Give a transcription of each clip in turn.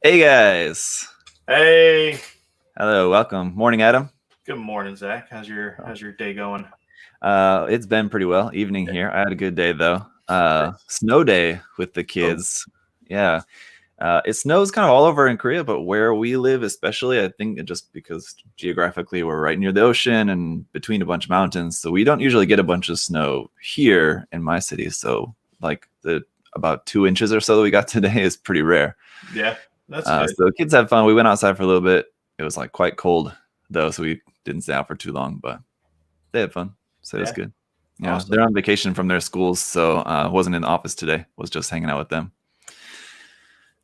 Hey guys. Hey. Hello, welcome. Morning, Adam. Good morning, Zach. How's your day going? It's been pretty well. Evening here. I had a good day though. Snow day with the kids. Yeah. It snows kind of all over in Korea, but where we live, especially, I think just because geographically we're right near the ocean and between a bunch of mountains, so we don't usually get a bunch of snow here in my city. So like the about 2 inches or so that we got today is pretty rare. Yeah, that's good. So the kids had fun. We went outside for a little bit. It was like quite cold though, so we didn't stay out for too long, but they had fun. So it was good. Yeah, Awesome. they're on vacation from their schools, so wasn't in the office today. Was just hanging out with them.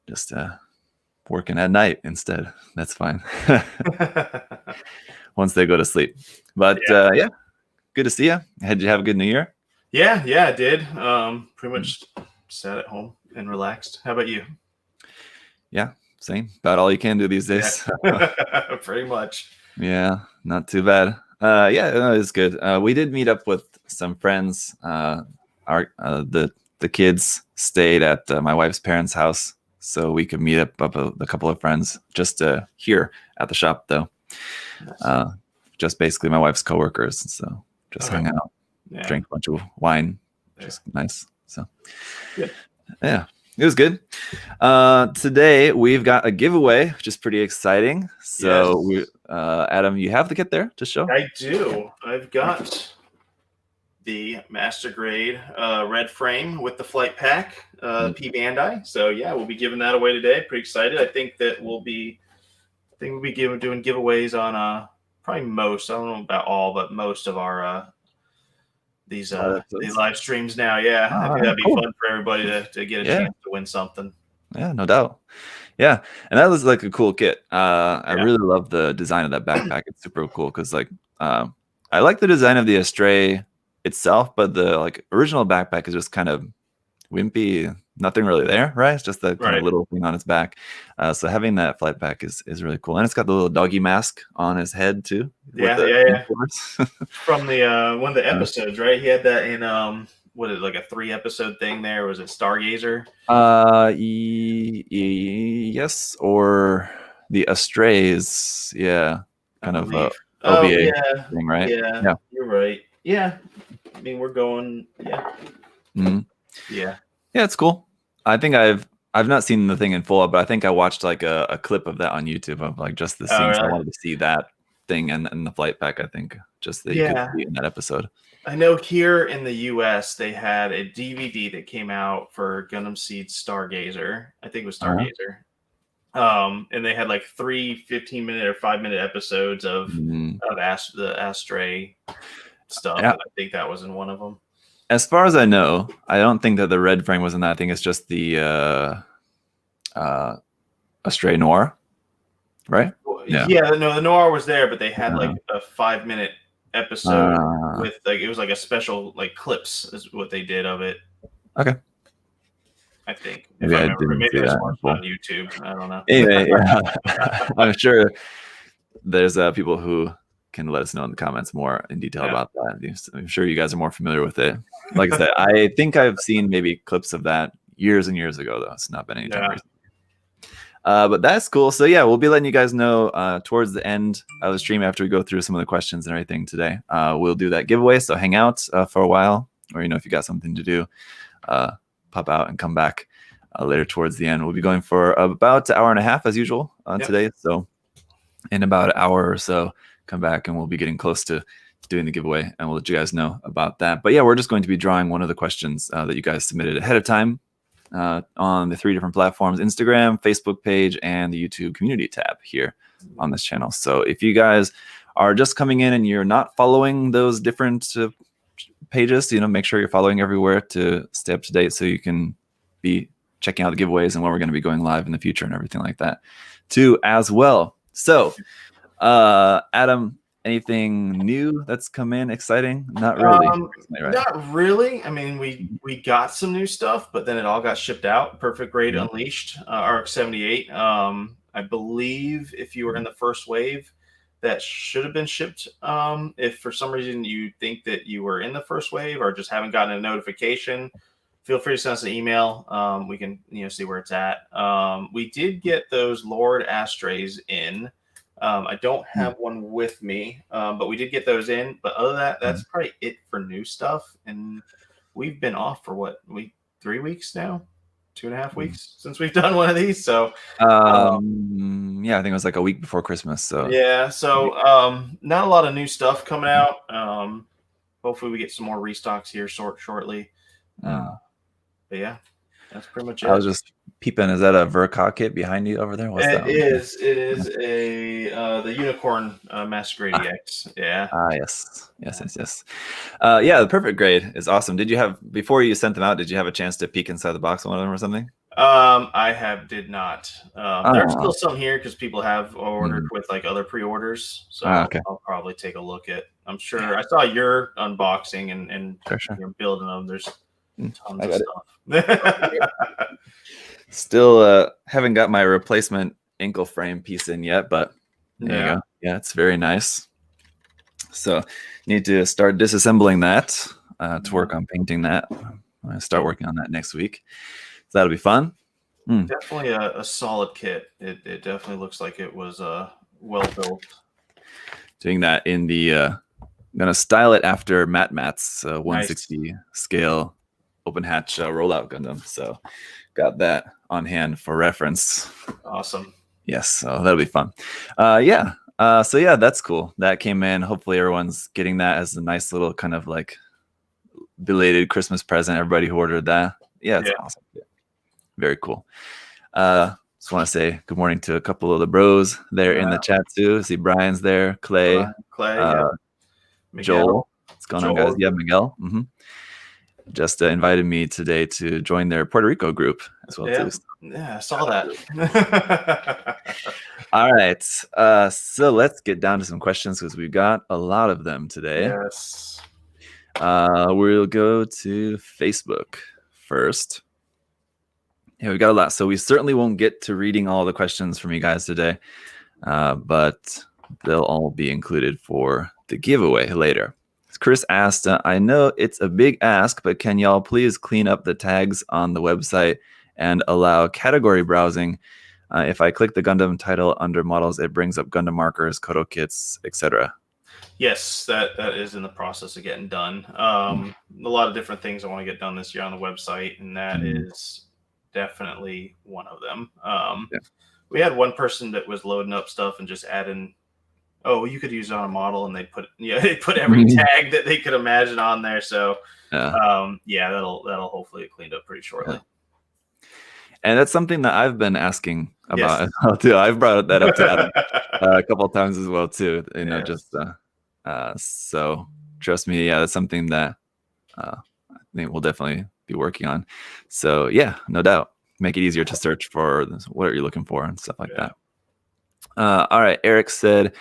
Just working at night instead. That's fine. Once they go to sleep. But yeah, good to see you. Did you have a good New Year? Yeah, I did. Pretty much sat at home and relaxed. How about you? Yeah, same. About all you can do these days. Yeah. Pretty much. Yeah, not too bad. Yeah, no, it's good. We did meet up with some friends. The kids stayed at my wife's parents' house, so we could meet up a couple of friends just here at the shop, though. Nice. Just basically my wife's coworkers, so just hung out, drank a bunch of wine, just nice. So yeah. It was good. Today we've got a giveaway, which is pretty exciting. So Adam, you have the kit there to show? I do. I've got the master grade red frame with the flight pack, P Bandai. So yeah, we'll be giving that away today. Pretty excited. I think we'll be doing giveaways on probably most. I don't know about all, but most of our these live streams now. Yeah, I think that'd be fun for everybody to get a chance to win something. Yeah, no doubt. Yeah, and that was like a cool kit. I really love the design of that backpack. It's super cool because like I like the design of the Astray itself, but the like original backpack is just kind of wimpy, nothing really there, right? It's just that kind of little thing on its back. So having that flight pack is really cool, and it's got the little doggy mask on his head too. Yeah. From the one of the episodes, right? He had that in what is it, like a 3-episode thing there? Was it Stargazer? Yes, or the Astrays, yeah, kind of OVA thing, right? Yeah, you're right. Yeah, I mean we're going. Yeah, it's cool. I think I've not seen the thing in full, but I think I watched like a clip of that on YouTube of like just the scenes. I wanted to see that thing and the flight pack. I think just that you could see in that episode. I know here in the US they had a DVD that came out for Gundam Seed Stargazer. I think it was Stargazer. And they had like 3 15-minute or 5-minute episodes of the Astray stuff. Yeah. And I think that was in one of them. As far as I know, I don't think that the red frame was in that. I think it's just the Astray Noir, right? Yeah, no, the Noir was there, but they had like a 5-minute episode with like it was like a special like clips is what they did of it. Okay. I think. Maybe I didn't see that on YouTube. I don't know. Anyway, I'm sure there's people who can let us know in the comments more in detail about that. I'm sure you guys are more familiar with it. Like I said, I think I've seen maybe clips of that years and years ago, though. It's not been any time recently. But that's cool. So yeah, we'll be letting you guys know towards the end of the stream after we go through some of the questions and everything today. We'll do that giveaway. So hang out for a while, or if you got something to do, pop out and come back later towards the end. We'll be going for about an hour and a half as usual today. So in about an hour or so, come back and we'll be getting close to doing the giveaway, and we'll let you guys know about that. But yeah, we're just going to be drawing one of the questions that you guys submitted ahead of time on the 3 different platforms: Instagram, Facebook page, and the YouTube community tab here on this channel. So if you guys are just coming in and you're not following those different pages, make sure you're following everywhere to stay up to date, so you can be checking out the giveaways and when we're going to be going live in the future and everything like that too as well. So Adam, anything new that's come in exciting? Not really. Right? Not really. I mean, we got some new stuff, but then it all got shipped out. Perfect Grade Unleashed, RX-78. I believe if you were in the first wave, that should have been shipped. If for some reason you think that you were in the first wave or just haven't gotten a notification feel free to send us an email. We can see where it's at. We did get those Lord Ashtrays in. I don't have one with me, but we did get those in. But other than that, that's probably it for new stuff. And we've been off for 3 weeks now, 2.5 weeks since we've done one of these. So yeah, I think it was like a week before Christmas. So yeah, so not a lot of new stuff coming out. Hopefully we get some more restocks here shortly. But yeah, that's pretty much it. I was just peeping. Is that a Verka kit behind you over there? What's that? It is the Unicorn Master Grade EX. Yeah. Yes. Yeah, the perfect grade is awesome. Did you have, before you sent them out, did you have a chance to peek inside the box on one of them or something? Did not. There's still some here because people have ordered with like other pre-orders. So I'll probably take a look at. I'm sure I saw your unboxing and you're building them. There's tons of stuff. Still haven't got my replacement ankle frame piece in yet, but there you go. Yeah, it's very nice. So need to start disassembling that to work on painting that. I'm going to start working on that next week. So that'll be fun. Definitely a solid kit. It definitely looks like it was well built. Doing that in the I'm gonna style it after Matt's 160 scale open hatch rollout Gundam. So got that on hand for reference. Awesome. Yes, so that'll be fun. So yeah, that's cool. That came in. Hopefully everyone's getting that as a nice little kind of like belated Christmas present. Everybody who ordered that. Yeah, it's awesome. Yeah. Very cool. Just want to say good morning to a couple of the bros there in the chat too. See Brian's there, Clay, Joel. What's going on, guys? Yeah, Miguel. Just invited me today to join their Puerto Rico group as well too. Yeah, I saw that. All right, so let's get down to some questions because we've got a lot of them today. Yes. We'll go to Facebook first. Yeah, we got a lot. So we certainly won't get to reading all the questions from you guys today, but they'll all be included for the giveaway later. Chris asked, I know it's a big ask, but can y'all please clean up the tags on the website and allow category browsing? If I click the Gundam title under models, it brings up Gundam markers, Kodo kits, etc. Yes, that is in the process of getting done. A lot of different things I want to get done this year on the website, and that is definitely one of them. We had one person that was loading up stuff and just adding, you could use it on a model, and they put every tag that they could imagine on there. So that'll hopefully get cleaned up pretty shortly. And that's something that I've been asking about as well too. I've brought that up to Adam a couple of times as well too. So trust me, that's something that I think we'll definitely be working on. So yeah, no doubt, make it easier to search for what are you looking for and stuff like that. All right, Eric said,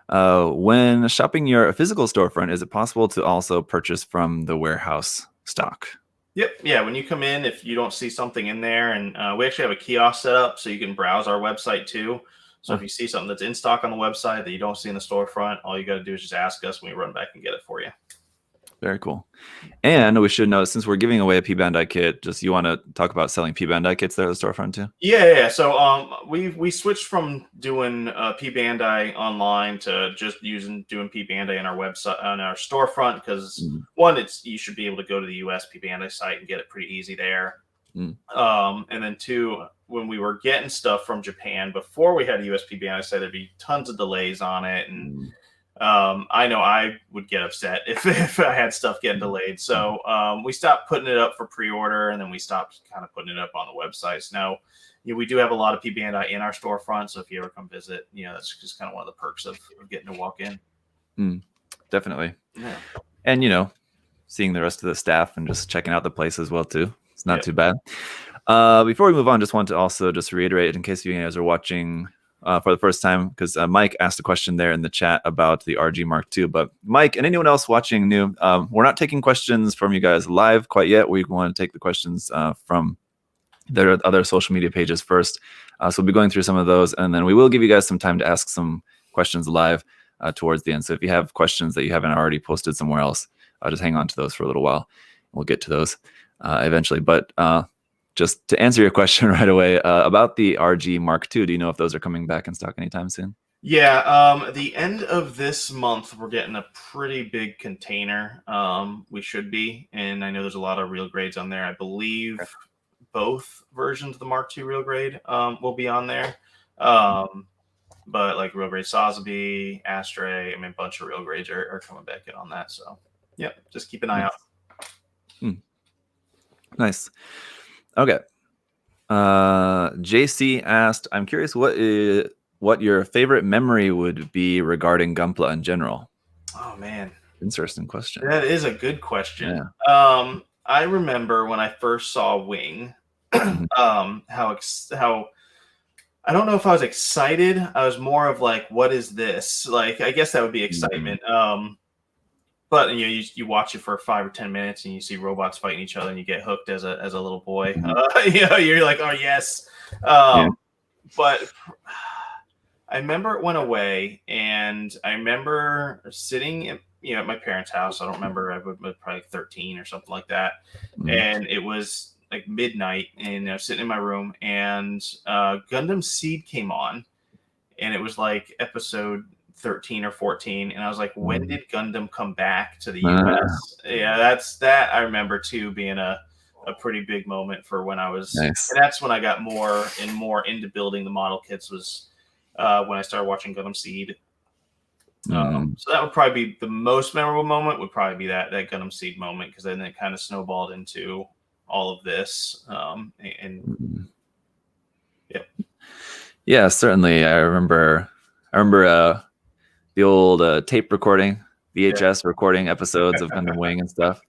when shopping your physical storefront, is it possible to also purchase from the warehouse stock? Yep. Yeah. When you come in, if you don't see something in there, and we actually have a kiosk set up so you can browse our website too. So if you see something that's in stock on the website that you don't see in the storefront, all you got to do is just ask us, and we run back and get it for you. Very cool. And we should know, since we're giving away a P-Bandai kit, just you want to talk about selling P-Bandai kits there at the storefront too? Yeah. So we switched from doing P-Bandai online to just doing P-Bandai in our website, on our storefront, because one, you should be able to go to the US P-Bandai site and get it pretty easy there. And then two, when we were getting stuff from Japan before we had a US P-Bandai site, there'd be tons of delays on it, and I know I would get upset if I had stuff getting delayed. So we stopped putting it up for pre-order, and then we stopped kind of putting it up on the websites. Now, we do have a lot of P-Bandai in our storefront, so if you ever come visit, that's just kind of one of the perks of getting to walk in. Definitely. Yeah. And, seeing the rest of the staff and just checking out the place as well, too. It's not too bad. Before we move on, just want to also just reiterate, in case you guys are watching for the first time, because Mike asked a question there in the chat about the RG Mark II. But Mike and anyone else watching new, we're not taking questions from you guys live quite yet. We want to take the questions from their other social media pages first. So we'll be going through some of those, and then we will give you guys some time to ask some questions live towards the end. So if you have questions that you haven't already posted somewhere else, just hang on to those for a little while. We'll get to those. eventually. But just to answer your question right away about the RG Mark II, do you know if those are coming back in stock anytime soon? Yeah, the end of this month, we're getting a pretty big container. We should be, and I know there's a lot of real grades on there. I believe both versions of the Mark II real grade will be on there. But like real grade Sotheby, Astray, I mean, a bunch of real grades are coming back in on that. So, yeah, just keep an eye out. Nice. Okay. JC asked, I'm curious what your favorite memory would be regarding Gunpla in general. Oh man, interesting question. That is a good question. Yeah. I remember when I first saw Wing, how I don't know if I was excited. I was more of like, what is this? Like, I guess that would be excitement. But you watch it for 5 or 10 minutes and you see robots fighting each other and you get hooked as a little boy. You're like, oh yes. But I remember it went away, and I remember sitting at my parents' house. I don't remember. I was probably 13 or something like that. And it was like midnight, and I was sitting in my room, and Gundam Seed came on, and it was like episode 13 or 14, and I was like, when did Gundam come back to the US? Yeah, that I remember too being a pretty big moment for when I was. Nice. And that's when I got more and more into building the model kits, was when I started watching Gundam Seed. So that would probably be the most memorable moment. Would probably be that Gundam Seed moment, because then it kind of snowballed into all of this. Yeah, certainly. I remember the old tape recording, VHS recording episodes of Gundam Wing and stuff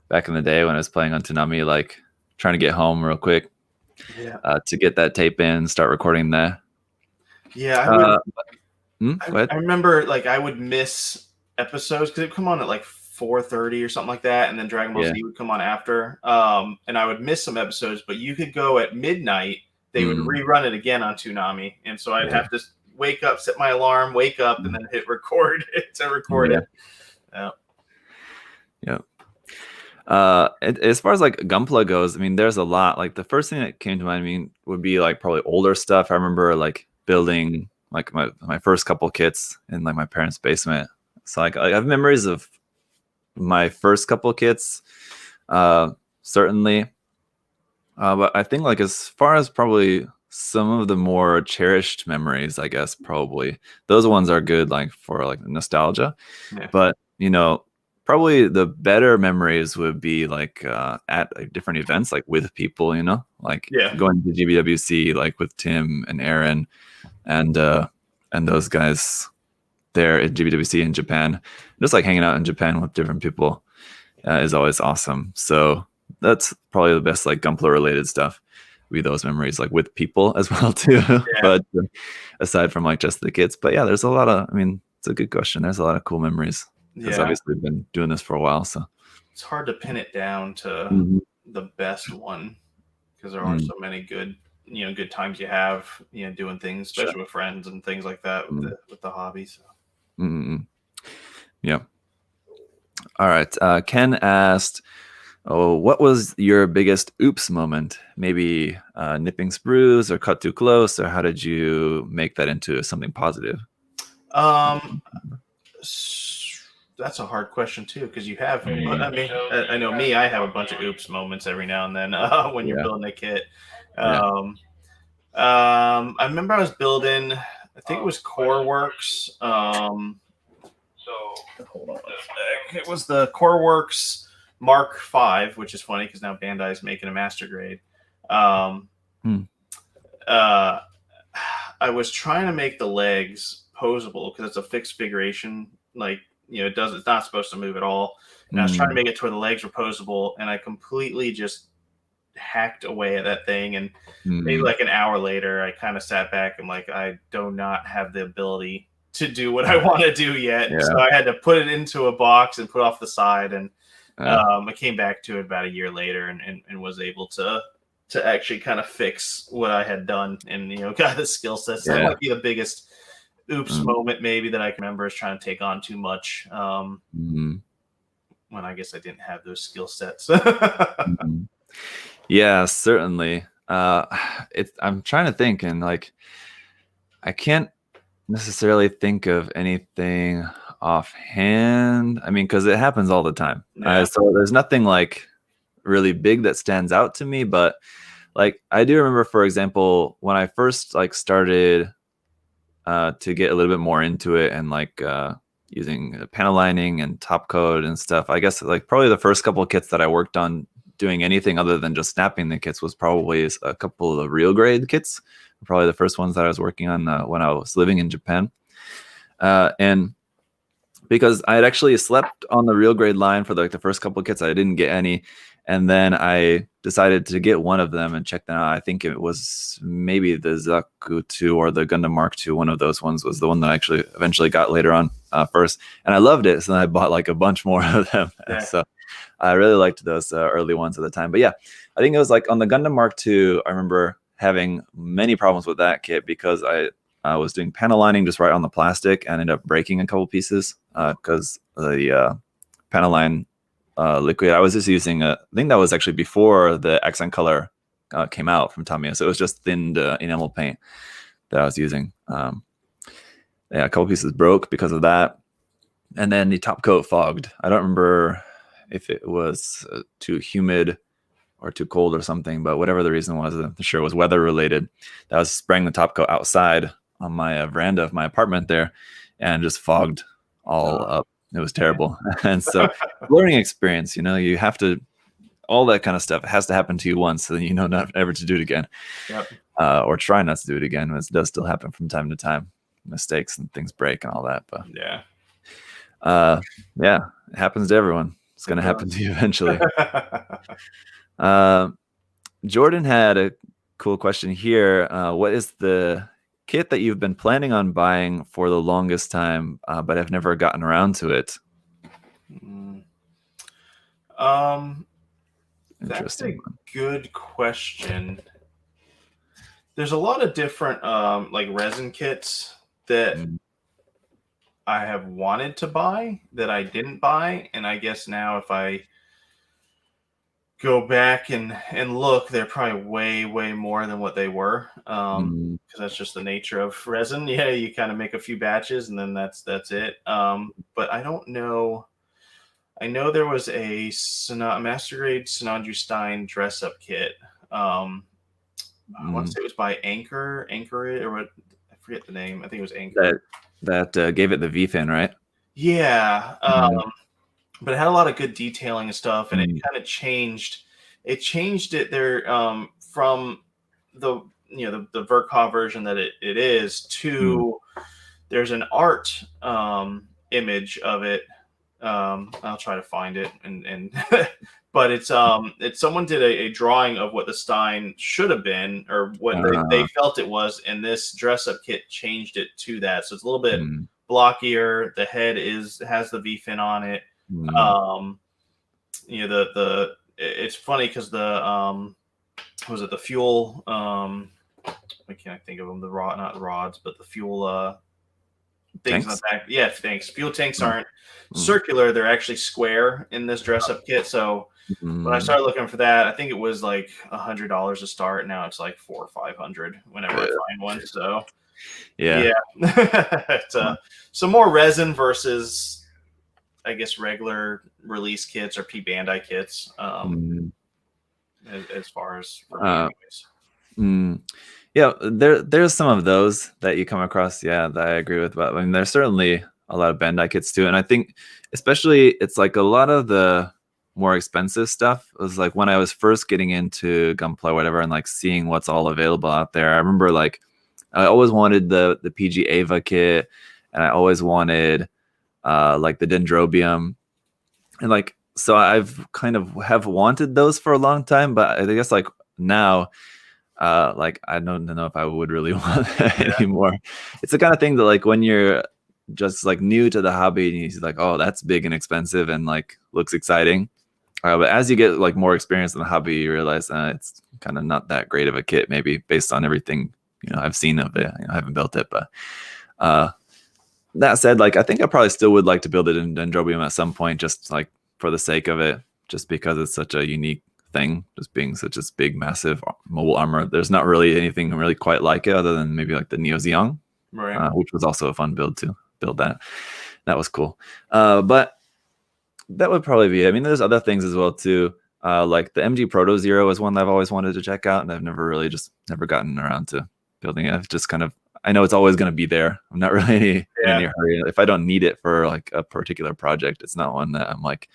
back in the day when I was playing on Toonami, like trying to get home real quick to get that tape in, start recording that. Yeah, I remember like I would miss episodes because it would come on at like 4:30 or something like that, and then Dragon Ball Z would come on after. And I would miss some episodes, but you could go at midnight. They would rerun it again on Toonami, and so I'd have to wake up, set my alarm, wake up, and then hit record to record it. As far as like Gunpla goes, I mean, there's a lot. Like the first thing that came to mind, would be like probably older stuff. I remember like building like my first couple kits in like my parents' basement. So like I have memories of my first couple kits, certainly. But I think like as far as probably some of the more cherished memories, I guess probably those ones are good, like for like nostalgia. But probably the better memories would be like at like different events, like with people, like going to GBWC, like with Tim and Aaron and those guys there at GBWC in Japan. Just like hanging out in Japan with different people is always awesome. So that's probably the best like Gunpla related stuff. Be those memories like with people as well too. But aside from like just the kids, but there's a lot of. It's a good question. There's a lot of cool memories. Because obviously we've been doing this for a while, so it's hard to pin it down to the best one, because there are so many good times you have doing things, especially with friends and things like that with the hobby. So. Yeah. All right. Ken asked, what was your biggest oops moment? Maybe nipping sprues or cut too close, or how did you make that into something positive? That's a hard question too, because you have. I know me. I have a bunch of oops moments every now and then when you're building a kit. I remember I was building. I think it was Core Works. Hold on a sec. It was the Core Works Mark V, which is funny because now Bandai is making a master grade. I was trying to make the legs posable because it's a fixed figuration, like. It's not supposed to move at all. And I was trying to make it to where the legs were posable, and I completely just hacked away at that thing. And maybe like an hour later, I kind of sat back and like, I do not have the ability to do what I want to do yet. So I had to put it into a box and put off the side. And I came back to it about a year later and was able to actually kind of fix what I had done and, got the skill sets. That might be the biggest oops moment maybe that I can remember, is trying to take on too much when I guess I didn't have those skill sets. Yeah, certainly. I'm trying to think, and like I can't necessarily think of anything offhand. I mean, because it happens all the time. Yeah. So there's nothing like really big that stands out to me, but like I do remember, for example, when I first like started to get a little bit more into it and like using panel lining and top coat and stuff. I guess like probably the first couple of kits that I worked on doing anything other than just snapping the kits was probably a couple of the real grade kits. Probably the first ones that I was working on when I was living in Japan. And because I had actually slept on the real grade line for like the first couple of kits, I didn't get any. And then I decided to get one of them and check them out. I think it was maybe the Zaku 2 or the Gundam Mark 2. One of those ones was the one that I actually eventually got later on first. And I loved it. So then I bought like a bunch more of them. Yeah. So I really liked those early ones at the time. But yeah, I think it was like on the Gundam Mark 2, I remember having many problems with that kit because I was doing panel lining just right on the plastic and ended up breaking a couple pieces because the panel line liquid I was just using I think that was actually before the accent color came out from Tamiya, so it was just thinned enamel paint that I was using. Yeah, a couple pieces broke because of that, and then the top coat fogged. I don't remember if it was too humid or too cold or something, but whatever the reason was, I'm sure it was weather related. That was spraying the top coat outside on my veranda of my apartment there, and just fogged all up. It was terrible. And so learning experience, you know, you have to, all that kind of stuff has to happen to you once, so then you know not ever to do it again. Yep. Or try not to do it again. It does still happen from time to time. Mistakes and things break and all that. But yeah, it happens to everyone. It's going to happen to you eventually. Jordan had a cool question here. What is the kit that you've been planning on buying for the longest time, but have never gotten around to it? That's a good question. There's a lot of different like resin kits that I have wanted to buy that I didn't buy, and I guess now if I go back and look, they're probably way more than what they were, because that's just the nature of resin. Yeah, you kind of make a few batches and then that's it. But I don't know. I know there was a master grade Sinanju Stein dress up kit. I want to say it was by Anchor or what? I forget the name. I think it was Anchor. That gave it the V fin, right? Yeah. But it had a lot of good detailing and stuff, and it kind of changed. It changed it there from the the Verka version that it is to there's an art image of it. I'll try to find it and but it's someone did a drawing of what the Stein should have been or what they felt it was, and this dress up kit changed it to that. So it's a little bit blockier. The head has the V fin on it. It's funny because the was it the fuel I can't think of them, not the rods, but the fuel things on the back. Yeah, thanks. Fuel tanks aren't circular, they're actually square in this dress up kit. So when I started looking for that, I think it was like $100 to start. Now it's like $400 or $500 whenever I find one. So yeah. It's some more resin versus I guess regular release kits or P Bandai kits, as far as yeah, there's some of those that you come across, that I agree with. But I mean, there's certainly a lot of Bandai kits too, and I think especially it's like a lot of the more expensive stuff was like when I was first getting into Gunpla or whatever, and like seeing what's all available out there. I remember like I always wanted the PG Ava kit, and I always wanted like the Dendrobium, and like so I've kind of have wanted those for a long time, but I guess like now like I don't know if I would really want that anymore. It's the kind of thing that like when you're just like new to the hobby and you're like, oh, that's big and expensive and like looks exciting, but as you get like more experience in the hobby, you realize it's kind of not that great of a kit, maybe based on everything I've seen of it. I haven't built it, but that said, like I think I probably still would like to build it in Dendrobium at some point, just like for the sake of it, just because it's such a unique thing, just being such a big, massive mobile armor. There's not really anything really quite like it, other than maybe like the Neo Zeong, Right. which was also a fun build to build that. That was cool. But that would probably be it. I mean, there's other things as well too. Like the MG Proto Zero is one that I've always wanted to check out, and I've never gotten around to building it. I've just kind of, I know it's always going to be there. I'm not really in any hurry. If I don't need it for like a particular project, it's not one that I'm like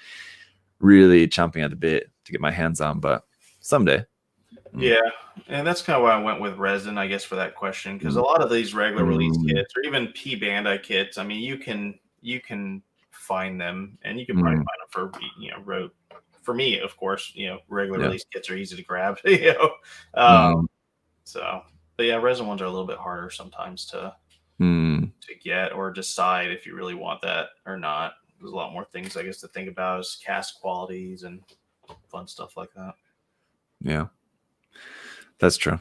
really chomping at the bit to get my hands on, but someday. Yeah, and that's kind of why I went with resin, I guess, for that question, because a lot of these regular release kits or even P Bandai kits, I mean, you can find them, and you can probably find them for for me, of course, regular release kits are easy to grab, So, but yeah, resin ones are a little bit harder sometimes to get or decide if you really want that or not. There's a lot more things, I guess, to think about as cast qualities and fun stuff like that. Yeah, that's true.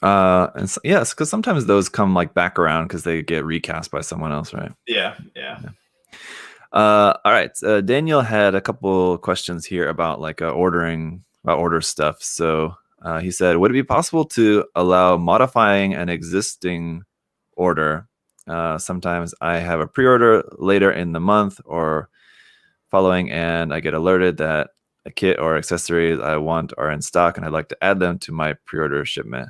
And so, yes, because sometimes those come like back around because they get recast by someone else, right? Yeah. All right. Daniel had a couple questions here about like order stuff. So he said, would it be possible to allow modifying an existing order? Sometimes I have a pre-order later in the month or following, and I get alerted that a kit or accessories I want are in stock, and I'd like to add them to my pre-order shipment.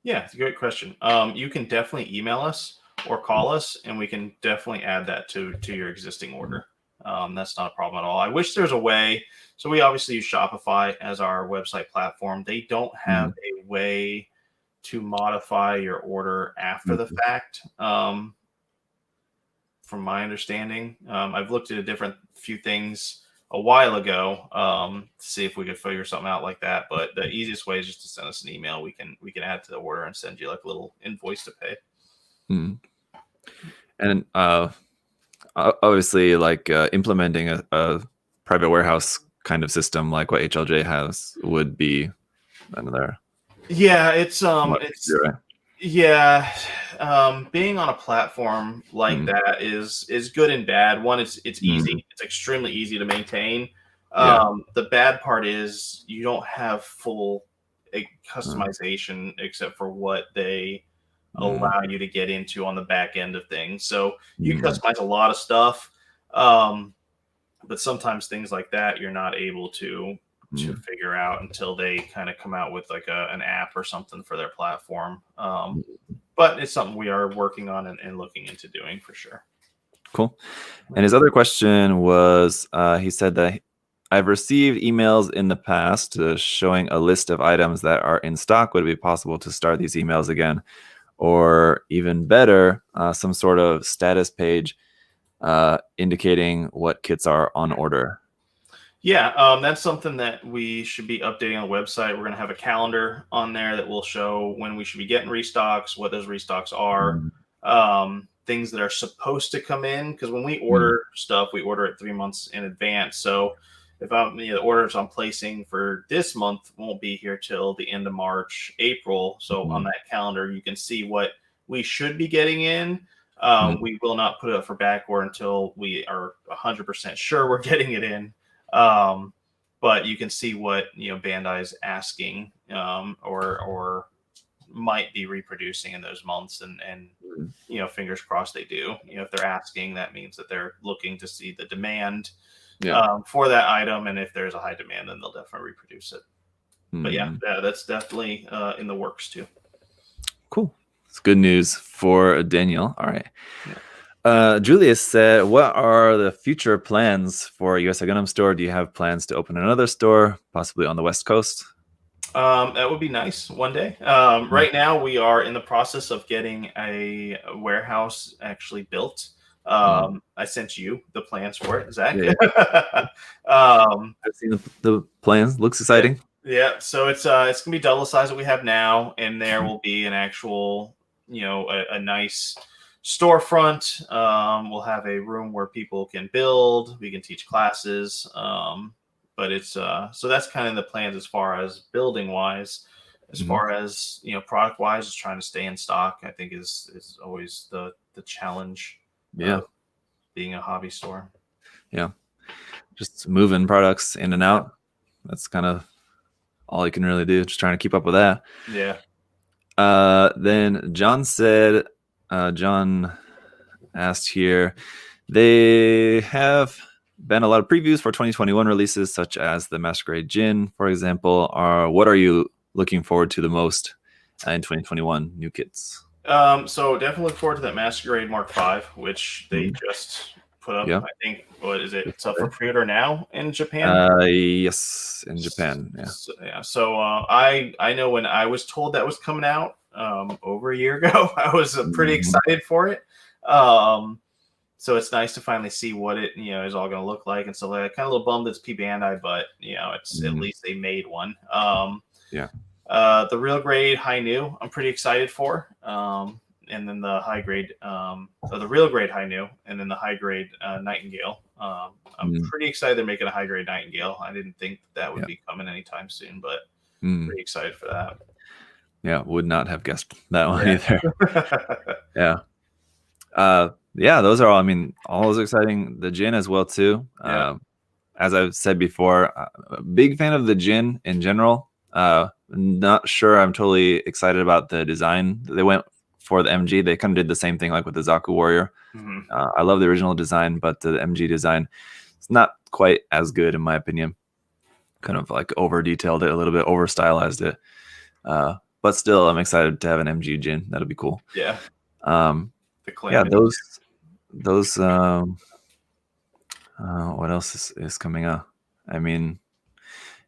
Yeah, it's a great question. You can definitely email us or call us, and we can definitely add that to your existing order. That's not a problem at all. I wish there's a way. So we obviously use Shopify as our website platform. They don't have a way to modify your order after the fact. From my understanding, I've looked at a few things a while ago to see if we could figure something out like that. But the easiest way is just to send us an email. We can add to the order and send you like a little invoice to pay. And obviously, like implementing a private warehouse kind of system like what HLJ has would be another. Yeah, being on a platform like that is good and bad. One, it's easy. It's extremely easy to maintain. The bad part is you don't have full customization except for what they allow you to get into on the back end of things. So you customize a lot of stuff, but sometimes things like that you're not able to figure out until they kind of come out with like an app or something for their platform. But it's something we are working on and looking into doing for sure. Cool. And his other question was, he said that I've received emails in the past showing a list of items that are in stock. Would it be possible to start these emails again? Or even better, some sort of status page indicating what kits are on order. Yeah, that's something that we should be updating on the website. We're going to have a calendar on there that will show when we should be getting restocks, what those restocks are, things that are supposed to come in. Because when we order stuff, we order it 3 months in advance. So if the orders I'm placing for this month won't be here till the end of March, April. So on that calendar, you can see what we should be getting in. We will not put it up for back order until we are 100% sure we're getting it in. But you can see what Bandai is asking or might be reproducing in those months, and fingers crossed they do. If they're asking, that means that they're looking to see the demand for that item, and if there's a high demand, then they'll definitely reproduce it. But yeah, that's definitely in the works too. Cool. It's good news for Daniel. All right. Julius said, what are the future plans for USA Gundam Store? Do you have plans to open another store, possibly on the West Coast? That would be nice one day. Right now, we are in the process of getting a warehouse actually built. I sent you the plans for it, Zach. Yeah. I've seen the plans. Looks exciting. Yeah. So it's going to be double the size that we have now, and there will be an actual, a nice storefront. We'll have a room where people can build. We can teach classes. But it's so that's kind of the plans as far as building wise. As far as product wise, is trying to stay in stock. I think is always the challenge. Being a hobby store. Yeah, just moving products in and out. That's kind of all you can really do. Just trying to keep up with that. Yeah. Then John said, John asked here, they have been a lot of previews for 2021 releases, such as the Master Grade Jin, for example. What are you looking forward to the most in 2021 new kits? So definitely look forward to that Master Grade Mark V, which they just put up. Yeah. I think, what is it? It's up for pre-order now in Japan. Yes, in Japan. Yeah. So I know when I was told that was coming out over a year ago, I was pretty excited for it. So it's nice to finally see what it is all going to look like, and so kind of a little bummed it's P Bandai, but it's at least they made one. Yeah. The real grade High New, I'm pretty excited for. And then the high grade, the real grade High New, and then the high grade Nightingale. I'm pretty excited they're making a high grade Nightingale. I didn't think that would be coming anytime soon, but pretty excited for that. Yeah, would not have guessed that one either. Yeah. Yeah, those are all, I mean, all those exciting. The Jin as well, too. As I've said before, a big fan of the Jin in general. Not sure I'm totally excited about the design they went for the MG. They kind of did the same thing like with the Zaku Warrior. I love the original design, but the MG design is not quite as good in my opinion. Kind of like over detailed it a little bit, over stylized it. But still, I'm excited to have an MG Jin. That'll be cool. Yeah. Yeah, those what else is coming out? I mean,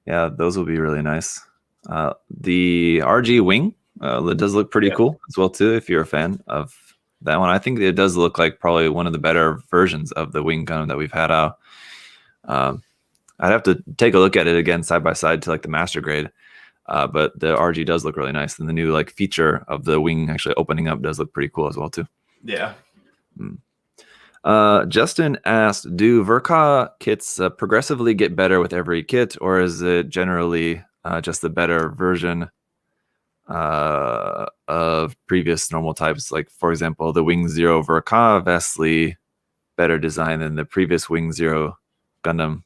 yeah, those will be really nice. The RG wing, it does look pretty cool as well too. If you're a fan of that one, I think it does look like probably one of the better versions of the wing gun that we've had out. I'd have to take a look at it again side by side to like the Master Grade. But the RG does look really nice, and the new like feature of the wing actually opening up does look pretty cool as well too. Yeah. Justin asked, do Verka kits progressively get better with every kit, or is it generally just the better version of previous normal types? Like, for example, the Wing Zero Verka vastly better design than the previous Wing Zero Gundam,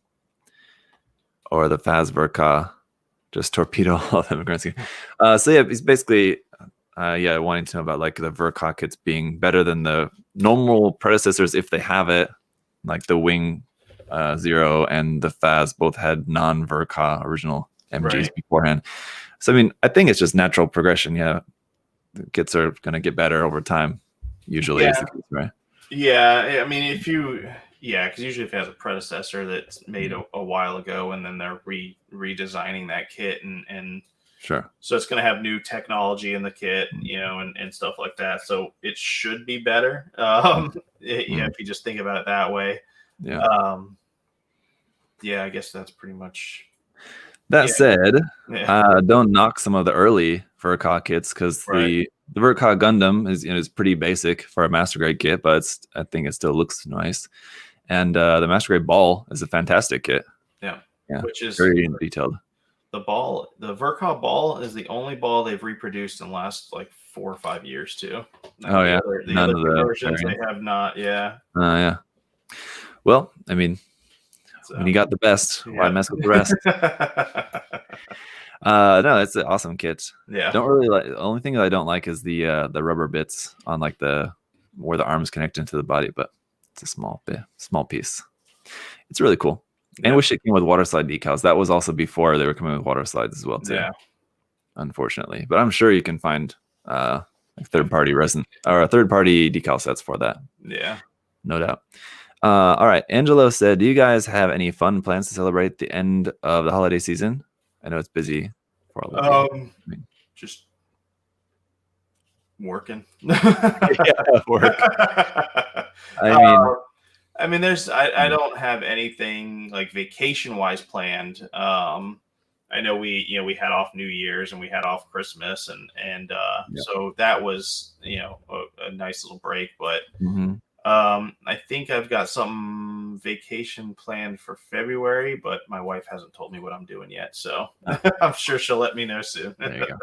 or the Phas Verka just torpedo all of them. So yeah, he's basically wanting to know about like the Verka kits being better than the normal predecessors if they have it, like the Wing Zero and the Phas both had non-Verka original MGs beforehand. So I mean, I think it's just natural progression. Yeah, the kits are going to get better over time. Usually, is the case, right? Yeah, I mean, because usually if it has a predecessor that's made a while ago, and then they're redesigning that kit, and sure, so it's going to have new technology in the kit, and stuff like that. So it should be better. If you just think about it that way. Yeah. I guess that's pretty much. That said, don't knock some of the early Verka kits, because the Verka Gundam is pretty basic for a Master Grade kit, but I think it still looks nice. And the Master Grade Ball is a fantastic kit. Yeah, which is very detailed. The Verka Ball is the only ball they've reproduced in the last like 4 or 5 years too. None of the versions they have not. Yeah. Well, I mean, when you got the best, why mess with the rest? No, it's an awesome kit. Yeah. Don't really like. The only thing that I don't like is the rubber bits on like where the arms connect into the body, but it's a small piece. It's really cool. And wish it came with water slide decals. That was also before they were coming with water slides as well too. Yeah. Unfortunately, but I'm sure you can find like third-party resin or third-party decal sets for that. Yeah. No doubt. All right. Angelo said, do you guys have any fun plans to celebrate the end of the holiday season? I know it's busy for all of you. Just working. Work. I mean, I don't have anything like vacation wise planned. I know we had off New Year's and we had off Christmas, and so that was a nice little break, but I think I've got some vacation planned for February, but my wife hasn't told me what I'm doing yet, so I'm sure she'll let me know soon. There you go.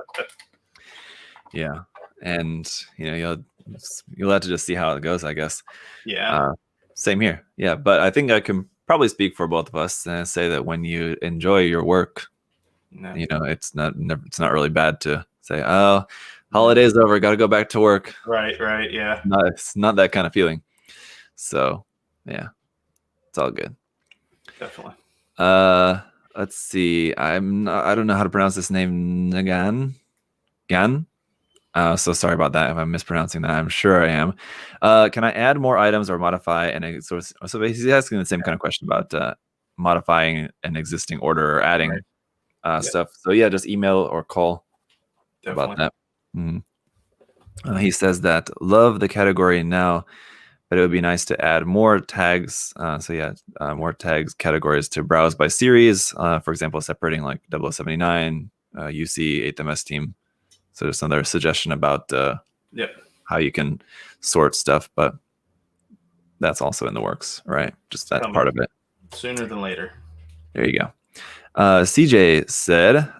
Yeah, and you'll have to just see how it goes, I guess. Yeah. Same here. Yeah, but I think I can probably speak for both of us and say that when you enjoy your work, No. It's not really bad to say, oh, holiday's over, got to go back to work. Right, yeah. It's not that kind of feeling. So yeah, it's all good. Definitely. Let's see. I don't know how to pronounce this name. Gan. So sorry about that if I'm mispronouncing that. I'm sure I am. Can I add more items or modify so basically he's asking the same kind of question about modifying an existing order or adding stuff. So yeah, just email or call about that. He says that love the category now, but it would be nice to add more tags. More tags categories to browse by series. For example, separating like 0079, UC, 8th MS team. So there's another suggestion about how you can sort stuff, but that's also in the works, right? Just that's part of it. Sooner than later. There you go. CJ said,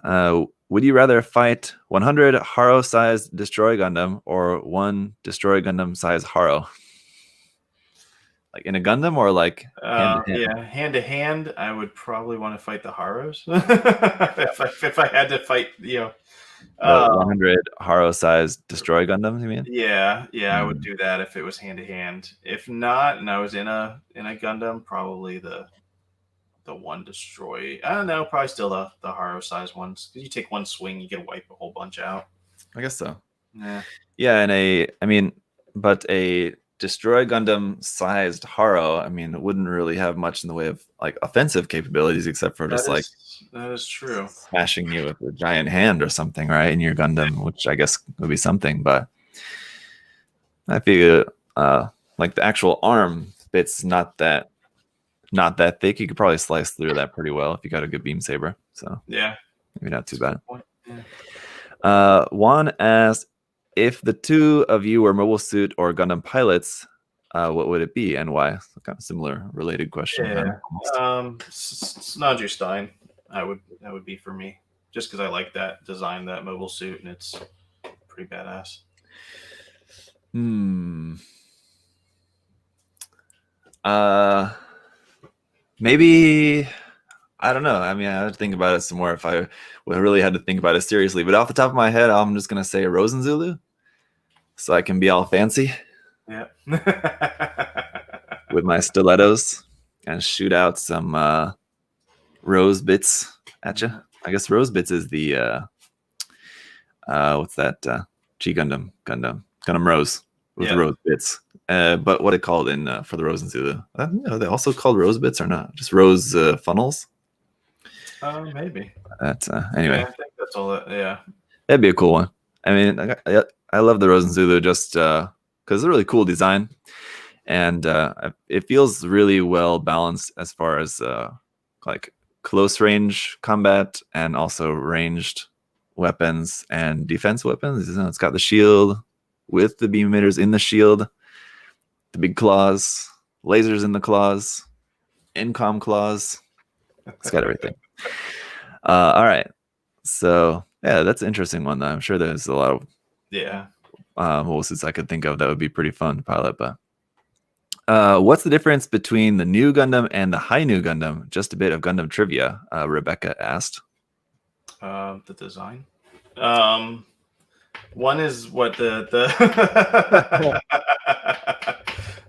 would you rather fight 100 Haro-sized Destroy Gundam or 1 Destroy Gundam-sized Haro? Like in a Gundam or like hand-to-hand? Yeah, hand-to-hand, I would probably want to fight the Haros. if I had to fight, the 100 Haro-sized Destroy Gundam, you mean? Yeah, I would do that if it was hand-to-hand. If not, and I was in a Gundam, probably the 1 Destroy. I don't know, probably still the Haro-sized ones. Because you take one swing, you can wipe a whole bunch out. I guess so. Yeah, and but a Destroy Gundam sized Haro, it wouldn't really have much in the way of like offensive capabilities except for just that is true. Smashing you with a giant hand or something, right, in your Gundam, which I guess would be something. But I figure like the actual arm bit's not that thick. You could probably slice through that pretty well if you got a good beam saber. So yeah, maybe not too bad. Yeah. Juan asked, if the two of you were Mobile Suit or Gundam pilots, what would it be and why? So kind of similar, related question. Yeah. Snodger Stein, that would be for me, just because I like that design, that mobile suit, and it's pretty badass. Maybe, I don't know. I had to think about it some more if I really had to think about it seriously. But off the top of my head, I'm just gonna say Zulu, so I can be all fancy. Yeah. With my stilettos and shoot out some rose bits at you. I guess rose bits is the what's that? G Gundam Rose with rose bits. But what it called in for the Rose and Zulu? Are they also called rose bits or not? Just rose funnels? Maybe. That's anyway. Yeah, I think that's all. Yeah. That'd be a cool one. I love the Rose and Zulu just because it's a really cool design, and it feels really well balanced as far as like close range combat and also ranged weapons and defense weapons. It's got the shield with the beam emitters in the shield, the big claws, lasers in the claws, incom claws. It's got everything. All right. So yeah, that's an interesting one though. I'm sure there's a lot of mobile suits I could think of that would be pretty fun to pilot. But what's the difference between the new Gundam and the high new Gundam? Just a bit of Gundam trivia, Rebecca asked. The design. One is what the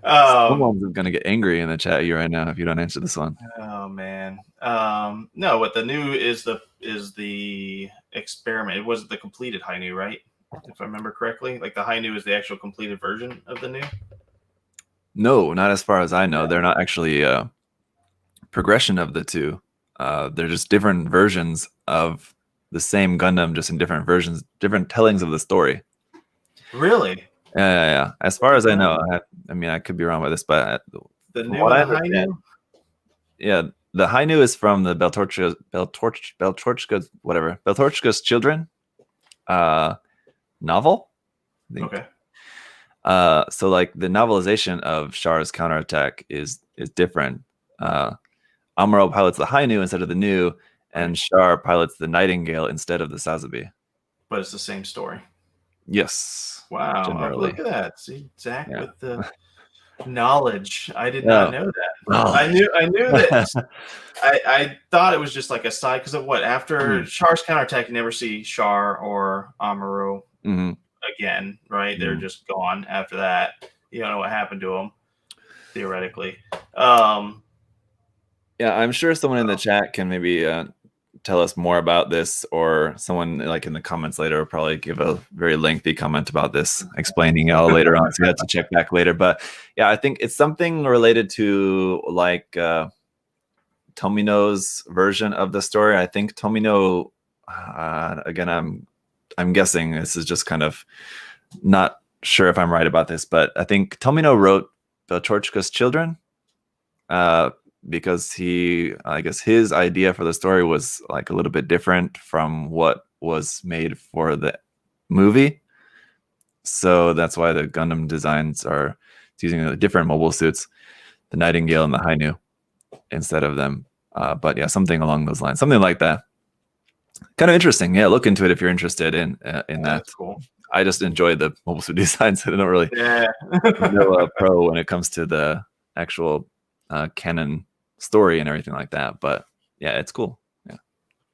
Someone's gonna get angry in the chat at you right now if you don't answer this one. Oh man. No, what the new is the experiment. It wasn't the completed high new, right? If I remember correctly. Like the high new is the actual completed version of the new? No, not as far as I know. They're not actually progression of the two. They're just different versions of the same Gundam, just in different versions, different tellings of the story. Really? Yeah. As far as I know, I could be wrong with this, but the new high new? Yeah, the high new is from the Beltorchkas Children novel. I think. Okay. So like the novelization of Char's counterattack is different. Amuro pilots the high new instead of the new, and Char pilots the Nightingale instead of the Sazabi. But it's the same story. Yes. Wow. Look at that. See, Zach with the knowledge. I did not know that. Oh. I knew that. I thought it was just like a side because of what after Char's counterattack, you never see Char or Amaru again, right? They're just gone after that. You don't know what happened to them, theoretically. Yeah, I'm sure someone in the chat can maybe tell us more about this, or someone like in the comments later will probably give a very lengthy comment about this, explaining it all later on. So you have to check back later. But yeah, I think it's something related to like Tomino's version of the story. I think Tomino, again, I'm guessing this is just kind of not sure if I'm right about this, but I think Tomino wrote the Torchkas Children. Because I guess his idea for the story was like a little bit different from what was made for the movie. So that's why the Gundam designs are using the different mobile suits, the Nightingale and the Hainu instead of them. But yeah, something along those lines, something like that. Kind of interesting. Yeah, look into it if you're interested in that. That's cool. I just enjoy the mobile suit designs. I don't really know a pro when it comes to the actual canon story and everything like that, but yeah, it's cool. Yeah,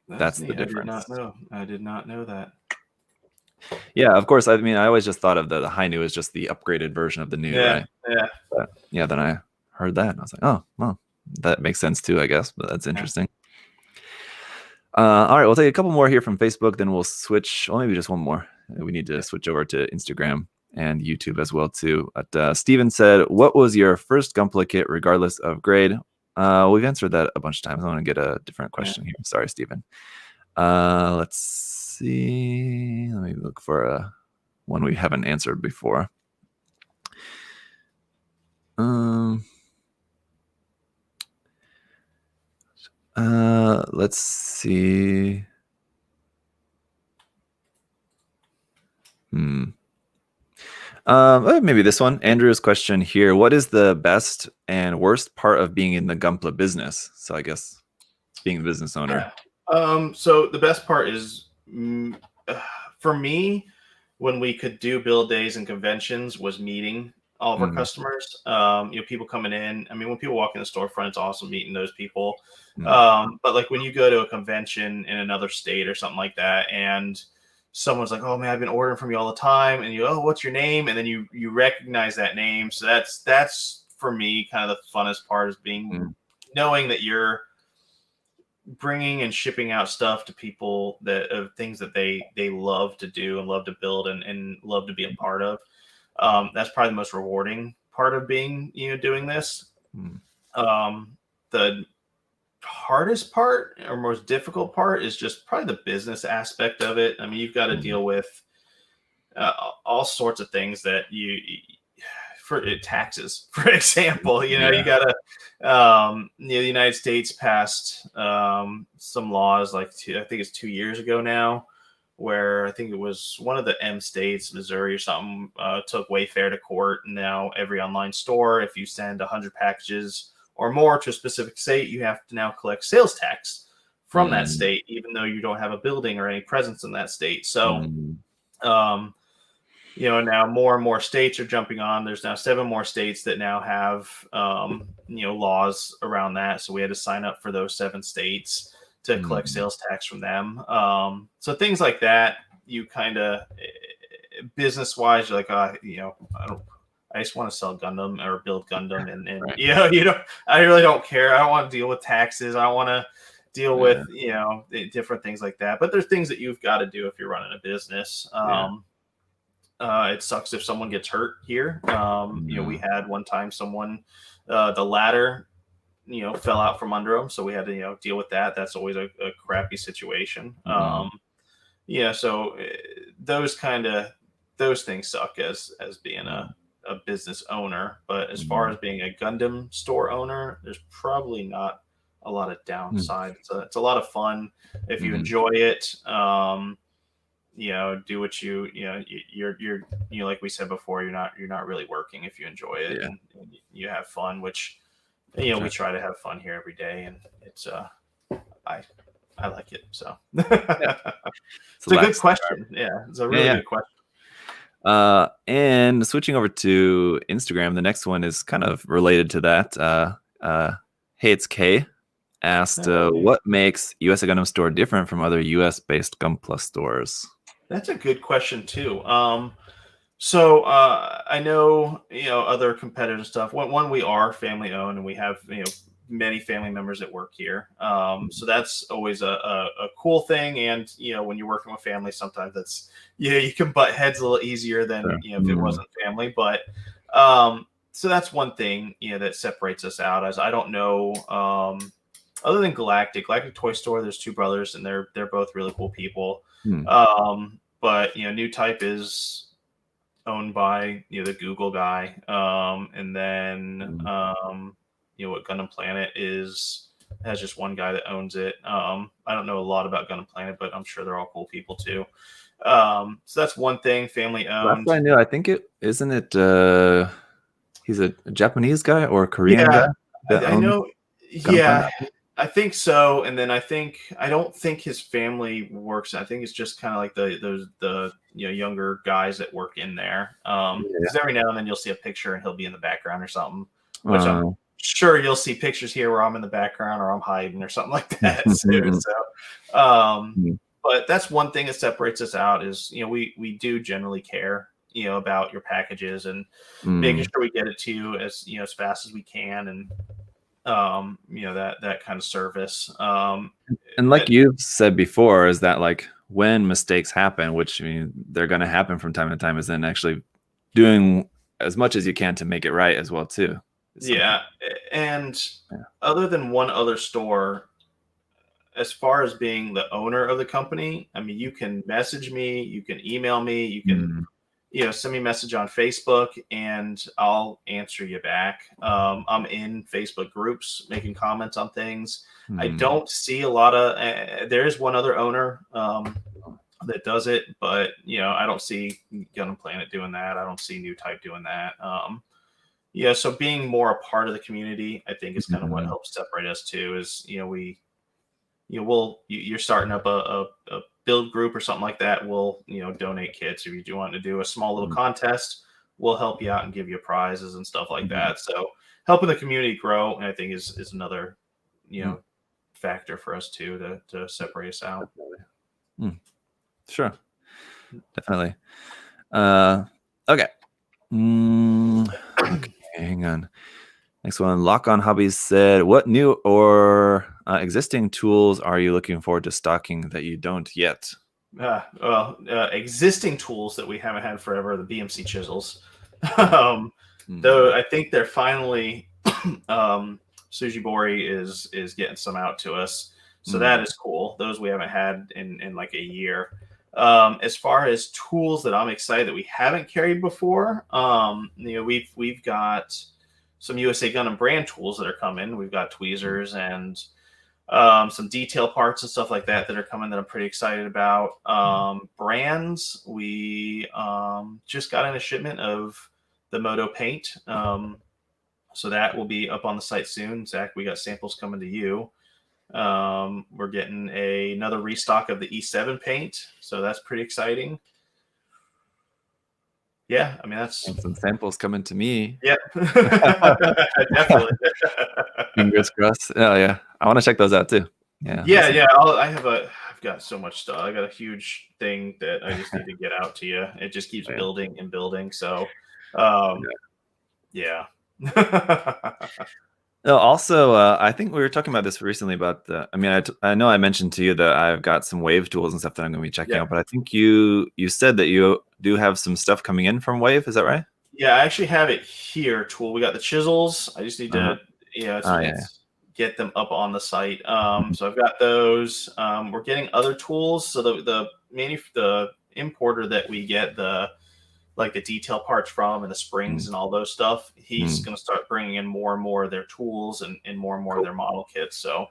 that's the difference. I did not know that. Yeah, of course. I mean, I always just thought of the Hainu as just the upgraded version of the new, right? Yeah. But yeah, then I heard that and I was like, oh, well, that makes sense too, I guess. But that's interesting. All right, we'll take a couple more here from Facebook, then we'll switch. Well, maybe just one more. We need to switch over to Instagram and YouTube as well too. But Steven said, "What was your first Gunpla kit, regardless of grade?" We've answered that a bunch of times. I want to get a different question here. Sorry, Steven. Let's see. Let me look for one we haven't answered before. Let's see. Maybe this one. Andrew's question here: what is the best and worst part of being in the Gunpla business? So I guess being a business owner. So the best part is for me, when we could do build days and conventions, was meeting all of our customers. People coming in. I mean, when people walk in the storefront, it's awesome meeting those people. But like when you go to a convention in another state or something like that, and someone's like, "Oh man, I've been ordering from you all the time," and you, "Oh, what's your name?" And then you recognize that name. So that's for me kind of the funnest part, is being knowing that you're bringing and shipping out stuff to people that of things that they love to do and love to build and love to be a part of. That's probably the most rewarding part of being doing this. The hardest part or most difficult part is just probably the business aspect of it. I mean, you've got to deal with all sorts of things that for taxes, for example. You got to the United States passed some laws like I think it's 2 years ago now, where I think it was one of the M states, Missouri or something, took Wayfair to court. And now every online store, if you send 100 packages or more to a specific state, you have to now collect sales tax from that state, even though you don't have a building or any presence in that state. So, now more and more states are jumping on. There's now 7 more states that now have, laws around that. So we had to sign up for those 7 states to collect sales tax from them. So things like that, you kind of business-wise, you're like, I just want to sell Gundam or build Gundam, and right. I really don't care. I don't want to deal with taxes. I don't want to deal with different things like that. But there's things that you've got to do if you're running a business. It sucks if someone gets hurt here. We had one time someone, the ladder, fell out from under them, so we had to deal with that. That's always a crappy situation. So those things suck as being a business owner. But as far as being a Gundam store owner, there's probably not a lot of downside. It's a lot of fun if you enjoy it. Do what you're like we said before, you're not really working if you enjoy it and you have fun, which we try to have fun here every day, and it's I like it. So it's a good question. Yeah, it's a really good question. And switching over to Instagram, the next one is kind of related to that. Hey, it's K asked, what makes USA Gundam Store different from other US-based Gun Plus stores? That's a good question too. So I know other competitors and stuff. One, we are family owned, and we have many family members that work here. So that's always a cool thing. And when you're working with family, sometimes that's you can butt heads a little easier than if it wasn't family. But so that's one thing that separates us out. As I don't know, other than Galactic Toy Store, there's two brothers, and they're both really cool people. But New Type is owned by the Google guy, and then what Gundam Planet has just one guy that owns it. I don't know a lot about Gundam Planet, but I'm sure they're all cool people too. So that's one thing, family owned. That's what I knew. I think isn't it he's a Japanese guy or a Korean guy? I know. Yeah, I think so. And then I don't think his family works. I think it's just kind of like the younger guys that work in there. Because every now and then you'll see a picture and he'll be in the background or something. Which I'm sure you'll see pictures here where I'm in the background or I'm hiding or something like that. But that's one thing that separates us out is we do generally care about your packages and making sure we get it to you as as fast as we can, and that kind of service. And like you've said before, is that like when mistakes happen, which they're going to happen from time to time, is then actually doing as much as you can to make it right as well too. Yeah, and other than one other store, as far as being the owner of the company, you can message me, you can email me, you can send me a message on Facebook, and I'll answer you back. I'm in Facebook groups making comments on things. I don't see a lot of. There is one other owner that does it, but I don't see Gundam Planet doing that. I don't see New Type doing that. So being more a part of the community, I think, is kind of what helps separate us too. Is you're starting up a build group or something like that. We'll donate kits. If you do want to do a small little contest, we'll help you out and give you prizes and stuff like that. So helping the community grow, and I think is another factor for us too to separate us out. Sure, definitely. Okay. Okay, hang on. Next one, Lock On Hobbies said, what new or existing tools are you looking forward to stocking that you don't yet? Existing tools that we haven't had forever are the BMC chisels. Though I think they're finally, Sujibori is getting some out to us. So that is cool. Those we haven't had in like a year. As far as tools that I'm excited that we haven't carried before, we've got some USA Gundam brand tools that are coming. We've got tweezers and some detail parts and stuff like that are coming that I'm pretty excited about. Brands, we just got in a shipment of the Moto paint. So that will be up on the site soon. Zach, we got samples coming to you. We're getting another restock of the E7 paint. So that's pretty exciting. Yeah, that's some samples coming to me. Yeah, definitely. Fingers crossed. Oh yeah, I want to check those out too. Yeah. I've got so much stuff. I got a huge thing that I just need to get out to you. It just keeps building and building. So, yeah. Also, I think we were talking about this recently about I know I mentioned to you that I've got some Wave tools and stuff that I'm going to be checking out, but I think you said that you do have some stuff coming in from Wave. Is that right? Yeah, I actually have it here, tool. We got the chisels. I just need to, get them up on the site. So I've got those. We're getting other tools. So the importer that we get the detail parts from and the springs and all those stuff, he's going to start bringing in more and more of their tools and more and more of their model kits. So,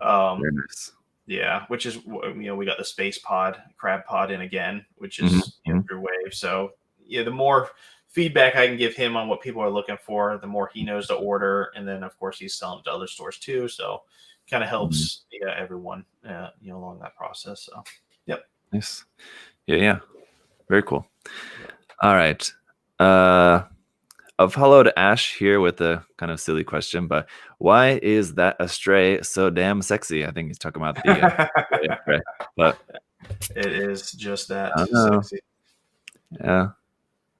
very nice. Yeah, which is, we got the space pod, crab pod in again, which is through Wave. So the more feedback I can give him on what people are looking for, the more he knows to order. And then of course he's selling to other stores too. So kind of helps everyone, along that process. So, yep. Nice. Yeah. Very cool. All right. I've followed Ash here with a kind of silly question, but why is that Astray so damn sexy? I think he's talking about the Astray, but it is just that I don't know. sexy. Yeah.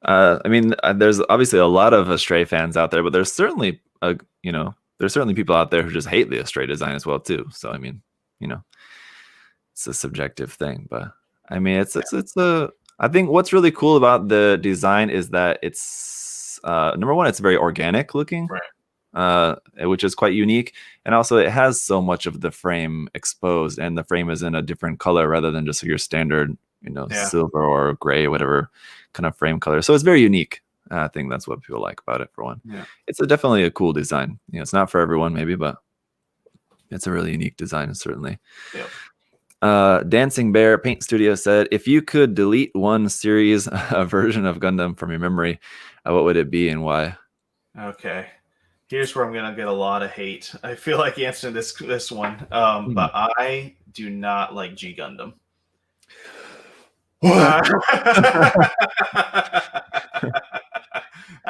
I mean, there's obviously a lot of Astray fans out there, but there's certainly there's certainly people out there who just hate the Astray design as well too. So I mean, it's a subjective thing, but I mean, it's a. I think what's really cool about the design is that it's number one, it's very organic looking, Right. Which is quite unique, and also it has so much of the frame exposed, and the frame is in a different color rather than just your standard, silver or gray, whatever kind of frame color. So it's very unique. I think that's what people like about it. For one, it's definitely a cool design. It's not for everyone, maybe, but it's a really unique design, certainly. Yep. Dancing Bear Paint Studio said, if you could delete one series version of Gundam from your memory, what would it be and why? Okay, here's where I'm gonna get a lot of hate. I feel like answering this one, but I do not like G Gundam. I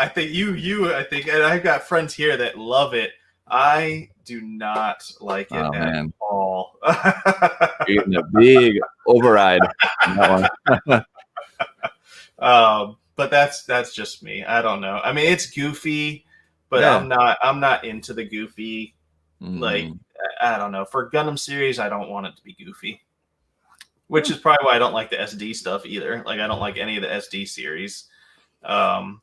think I think, and I've got friends here that love it. I do not like it at all. You're getting a big override on that one. But that's just me. I don't know. I mean, it's goofy, but I'm not into the goofy. Like, I don't know. For Gundam Series, I don't want it to be goofy, which is probably why I don't like the SD stuff either. Like, I don't like any of the SD series. But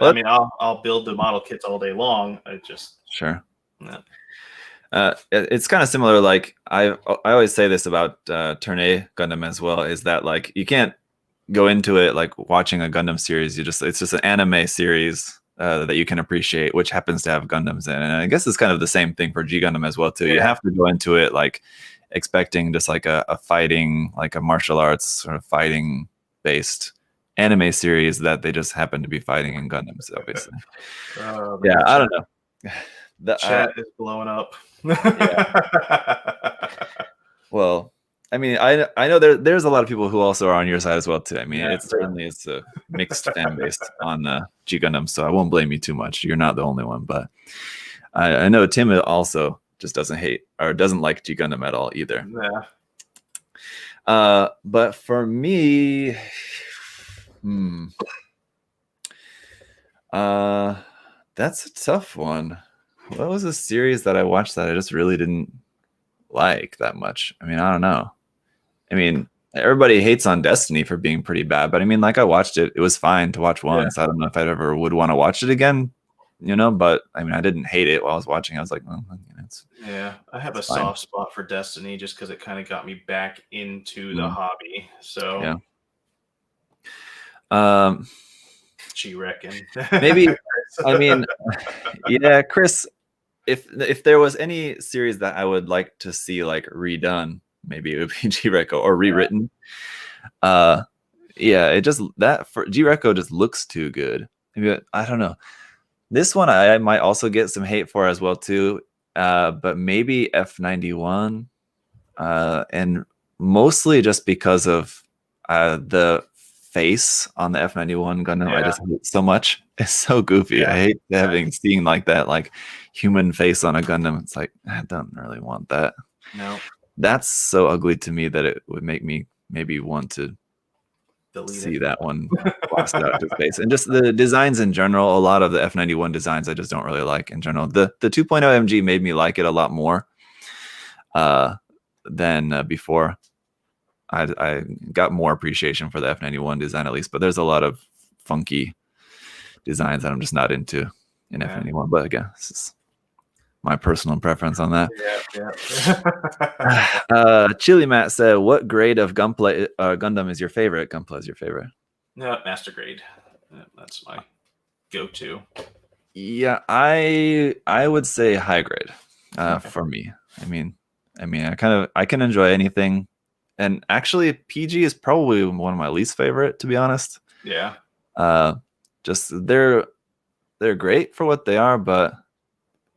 I mean, I'll build the model kits all day long. I just it's kind of similar. Like I always say this about Turn A Gundam as well, is that like you can't go into it like watching a Gundam series. It's just an anime series that you can appreciate, which happens to have Gundams in. And I guess it's kind of the same thing for G Gundam as well too. You have to go into it like expecting just like a fighting, like a martial arts sort of fighting based anime series that they just happen to be fighting in Gundams, obviously. I don't know. The chat is blowing up. Well, I mean, I know there's a lot of people who also are on your side as well too. I mean, it's a mixed fan base on G Gundam, so I won't blame you too much. You're not the only one, but I know Tim also just doesn't hate or doesn't like G Gundam at all either. But for me, that's a tough one. What was a series that I watched that I just really didn't like that much? I mean, I don't know. I mean, everybody hates on Destiny for being pretty bad, but I mean, like I watched it. It was fine to watch once. I don't know if I ever would want to watch it again, but I mean, I didn't hate it while I was watching. I was like, well, I have a soft spot for Destiny just because it kind of got me back into the hobby. So she reckoned. Maybe. I mean, Chris, if there was any series that I would like to see like redone, maybe it would be G-Reco or rewritten. It just that for G-Reco just looks too good. Maybe I don't know. This one I might also get some hate for as well too. But maybe F91, and mostly just because of the face on the F91 Gundam. I just hate it so much. It's so goofy. I hate seeing like that like human face on a Gundam. It's like I don't really want that. No, that's so ugly to me that it would make me maybe want to see that one lost out to space. And just the designs in general, a lot of the F91 designs I just don't really like in general. The 2.0 MG made me like it a lot more than before. I got more appreciation for the F91 design at least, but there's a lot of funky designs that I'm just not into in F91. But again, this is my personal preference on that. Chili Matt said, "What grade of Gundam is your favorite?" Gunpla is your favorite? No, master grade. That's my go-to. Yeah, I would say high grade for me. I mean, I can enjoy anything, and actually, PG is probably one of my least favorite, to be honest. Yeah. Just they're great for what they are, but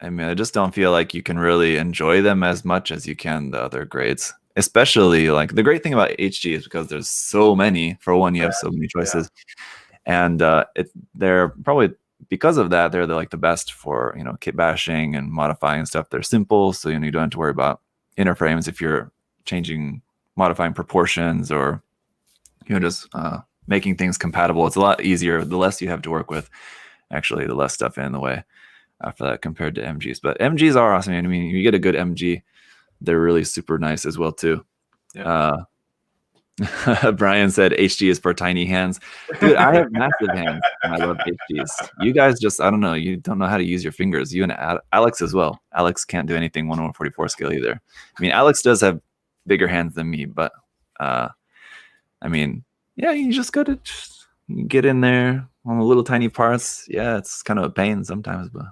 I mean, I just don't feel like you can really enjoy them as much as you can the other grades. Especially like the great thing about HG is because there's so many. For one, you have so many choices, and they're probably, because of that, they're like the best for, you know, kit bashing and modifying stuff. They're simple, so, you know, you don't have to worry about interframes if you're modifying proportions, or, you know, just making things compatible. It's a lot easier the less you have to work with, actually, the less stuff in the way after that compared to MGs. But MGs are awesome. I mean, you get a good MG, they're really super nice as well too. Yeah. Brian said HG is for tiny hands. Dude, I have massive hands and I love HGs. You guys just, I don't know, you don't know how to use your fingers. You and Alex as well. Alex can't do anything 1/144 scale either. I mean, Alex does have bigger hands than me, but I mean, yeah, you just got to get in there on the little tiny parts. Yeah, it's kind of a pain sometimes, but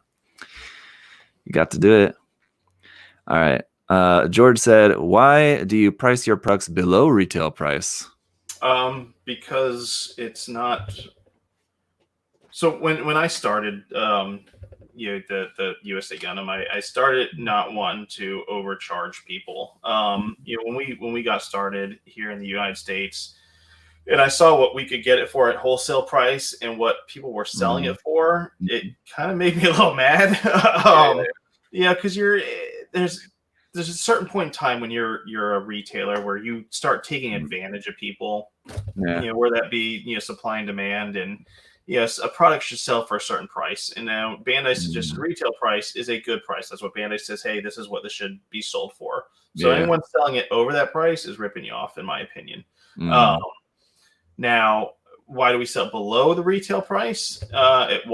you got to do it. All right. George said, why do you price your products below retail price? Because it's not. So when I started, you know, the USA Gundam, I started not wanting to overcharge people. You know, when we got started here in the United States, and I saw what we could get it for at wholesale price and what people were selling it for, it kind of made me a little mad. Yeah, because there's a certain point in time when you're a retailer where you start taking advantage of people. You know, where that be, you know, supply and demand, and yes, a product should sell for a certain price. And now Bandai's suggested retail price is a good price. That's what Bandai says, hey, this is what this should be sold for. So anyone selling it over that price is ripping you off, in my opinion. Now, why do we sell below the retail price? It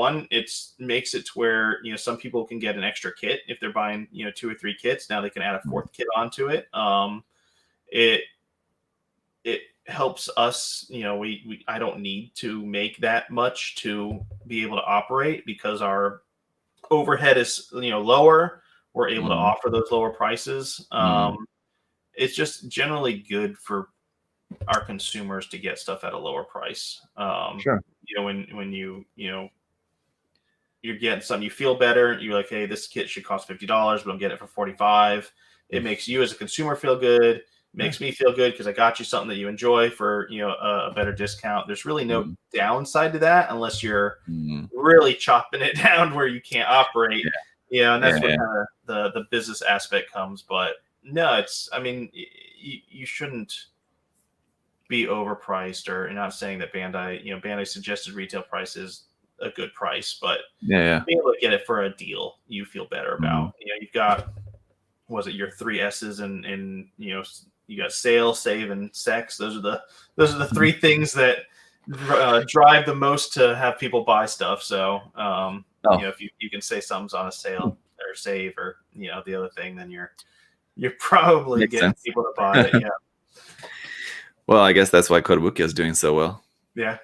makes it to where, you know, some people can get an extra kit if they're buying, you know, 2 or 3 kits. Now they can add a 4th kit onto it. It helps us, you know, I don't need to make that much to be able to operate, because our overhead is, you know, lower. We're able to offer those lower prices. It's just generally good for our consumers to get stuff at a lower price. Sure. You know, when you're getting something, you feel better. You're like, hey, this kit should cost $50, but I'm getting it for $45. It makes you as a consumer feel good. Makes me feel good because I got you something that you enjoy for, you know, a better discount. There's really no downside to that unless you're really chopping it down where you can't operate. Yeah, and that's where kind of the business aspect comes. But no, I mean, you shouldn't be overpriced. Or, you're not saying that Bandai suggested retail price is a good price, but being able to get it for a deal, you feel better about. You know, you've got, was it your 3 S's and you know, you got sale, save, and sex. Those are the 3 things that drive the most to have people buy stuff. So you know, if you can say something's on a sale or save, or, you know, the other thing, then you're probably getting people to buy it. Yeah. Well, I guess that's why Kotobukiya is doing so well. Yeah.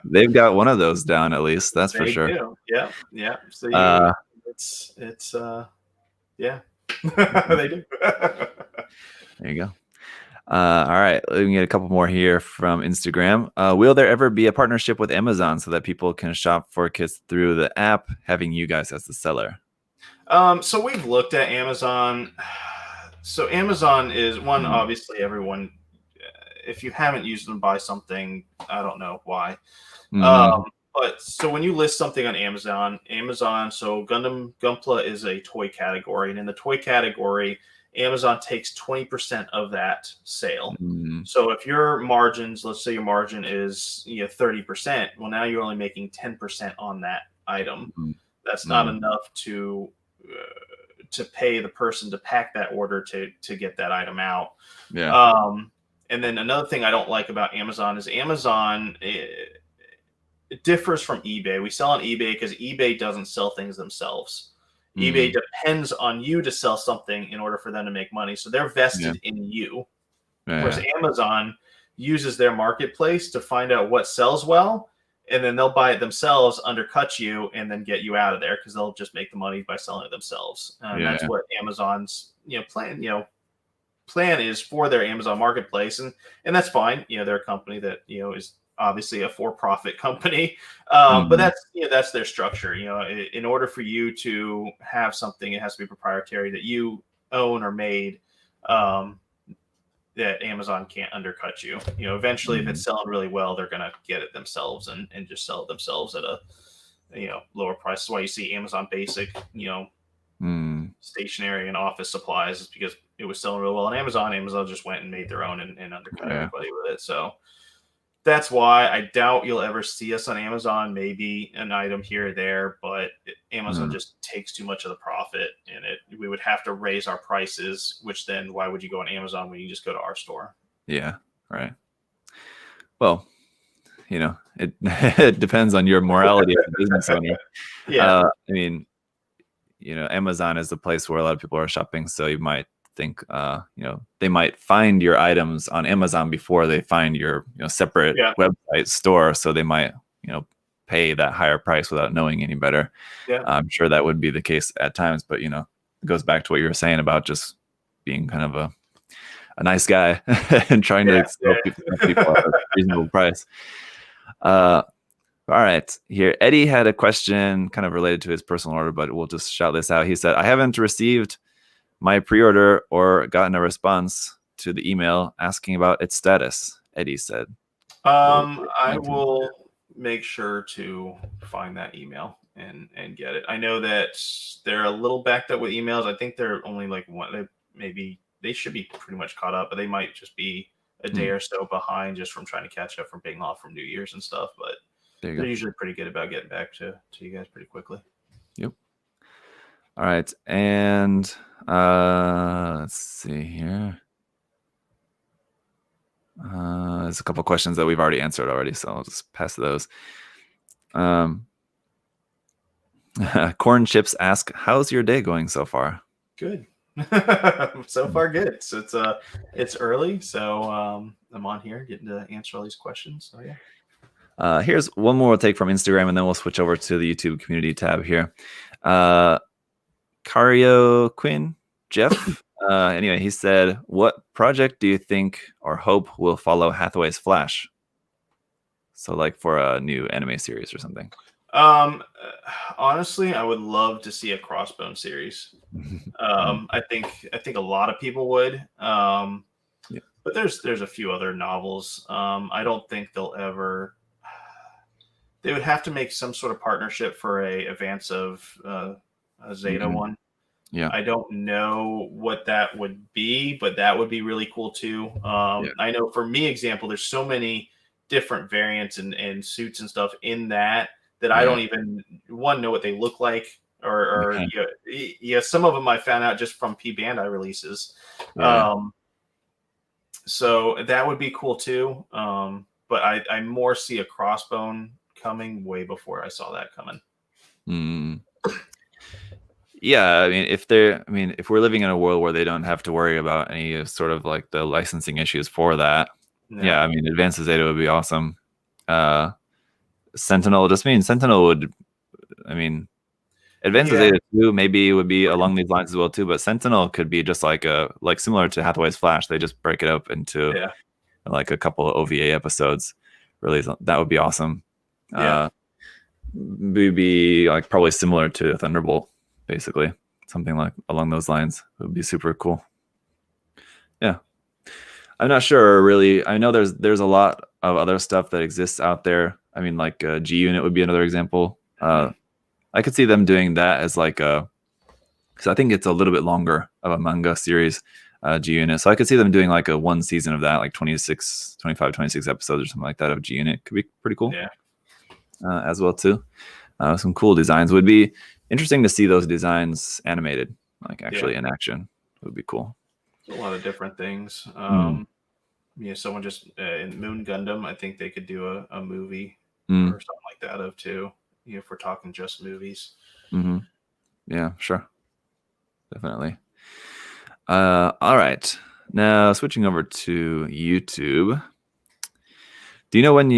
They've got one of those down, at least. That's for sure. Do. Yeah. Yeah. So it's yeah. They do. There you go. All right. We can get a couple more here from Instagram. Will there ever be a partnership with Amazon so that people can shop for kits through the app, having you guys as the seller? So we've looked at Amazon. So Amazon is one, obviously everyone, if you haven't used them, buy something. I don't know why. But so when you list something on Amazon, so Gunpla is a toy category. And in the toy category, Amazon takes 20% of that sale. So if your margins, let's say your margin is 30%, well, now you're only making 10% on that item. That's not enough to pay the person to pack that order to get that item out. And then another thing I don't like about Amazon is it differs from eBay. We sell on eBay because eBay doesn't sell things themselves. eBay depends on you to sell something in order for them to make money. So they're vested in you. Whereas Amazon uses their marketplace to find out what sells well, and then they'll buy it themselves, undercut you, and then get you out of there because they'll just make the money by selling it themselves. That's what Amazon's plan is for their Amazon marketplace, and that's fine. They're a company that is obviously a for-profit company, but that's their structure. In order for you to have something, it has to be proprietary, that you own or made. that Amazon can't undercut you. Eventually, if it's selling really well, they're gonna get it themselves and just sell it themselves at a lower price. That's why you see Amazon Basic, stationery and office supplies, is because it was selling real well on Amazon. Amazon just went and made their own and undercut everybody with it. So that's why I doubt you'll ever see us on Amazon. Maybe an item here or there, but Amazon just takes too much of the profit in it. We would have to raise our prices, which then why would you go on Amazon when you just go to our store? Yeah, right. Well, it it depends on your morality as a business owner. Yeah. I mean, Amazon is the place where a lot of people are shopping, so you might think they might find your items on Amazon before they find your separate website store, so they might pay that higher price without knowing any better. I'm sure that would be the case at times, but it goes back to what you were saying about just being kind of a nice guy and trying to sell people at a reasonable price. All right, here Eddie had a question kind of related to his personal order, but we'll just shout this out. He said, I haven't received my pre-order or gotten a response to the email asking about its status. Eddie said, I will make sure to find that email and get it. I know that they're a little backed up with emails. I think they're only like one. Maybe they should be pretty much caught up, but they might just be a day or so behind just from trying to catch up from being off from New Year's and stuff. But they're usually pretty good about getting back to you guys pretty quickly. Yep. All right, and let's see here. There's a couple questions that we've already answered already, so I'll just pass those. Corn Chips ask, how's your day going so far? Good. So far good. So it's early, so I'm on here getting to answer all these questions. So yeah. Here's one more we'll take from Instagram, and then we'll switch over to the YouTube community tab here. Cario Quinn, Jeff. Anyway, he said, what project do you think or hope will follow Hathaway's Flash? So like for a new anime series or something. Honestly, I would love to see a Crossbone series. I think a lot of people would. But there's a few other novels. I don't think they'll ever. They would have to make some sort of partnership for a advance of a Zeta one. Yeah, I don't know what that would be, but that would be really cool too. I know for me, example, there's so many different variants and suits and stuff in that I don't even know what they look like, or some of them I found out just from P Bandai releases. So that would be cool too. But I more see a Crossbone coming way before I saw that coming. Yeah, I mean, if we're living in a world where they don't have to worry about any sort of like the licensing issues for that, yeah, I mean, Advanced Zeta would be awesome. Sentinel would, I mean, Advanced Zeta 2 maybe would be along these lines as well too, but Sentinel could be just like similar to Hathaway's Flash. They just break it up into like a couple of OVA episodes. Really, that would be awesome. Would be like probably similar to Thunderbolt, basically something like along those lines. It would be super cool. Yeah, I'm not sure really. I know there's a lot of other stuff that exists out there. I mean, like G Unit would be another example. I could see them doing that as like because I think it's a little bit longer of a manga series, G Unit. So I could see them doing like a one season of that, like 26 episodes or something like that of G Unit. Could be pretty cool. Yeah. As well too. Some cool designs. Would be interesting to see those designs animated, like actually in action. It would be cool. A lot of different things. Someone just in Moon Gundam, I think they could do a movie or something like that of too. If we're talking just movies. Yeah, sure. Definitely. All right. Now switching over to YouTube. Do you know when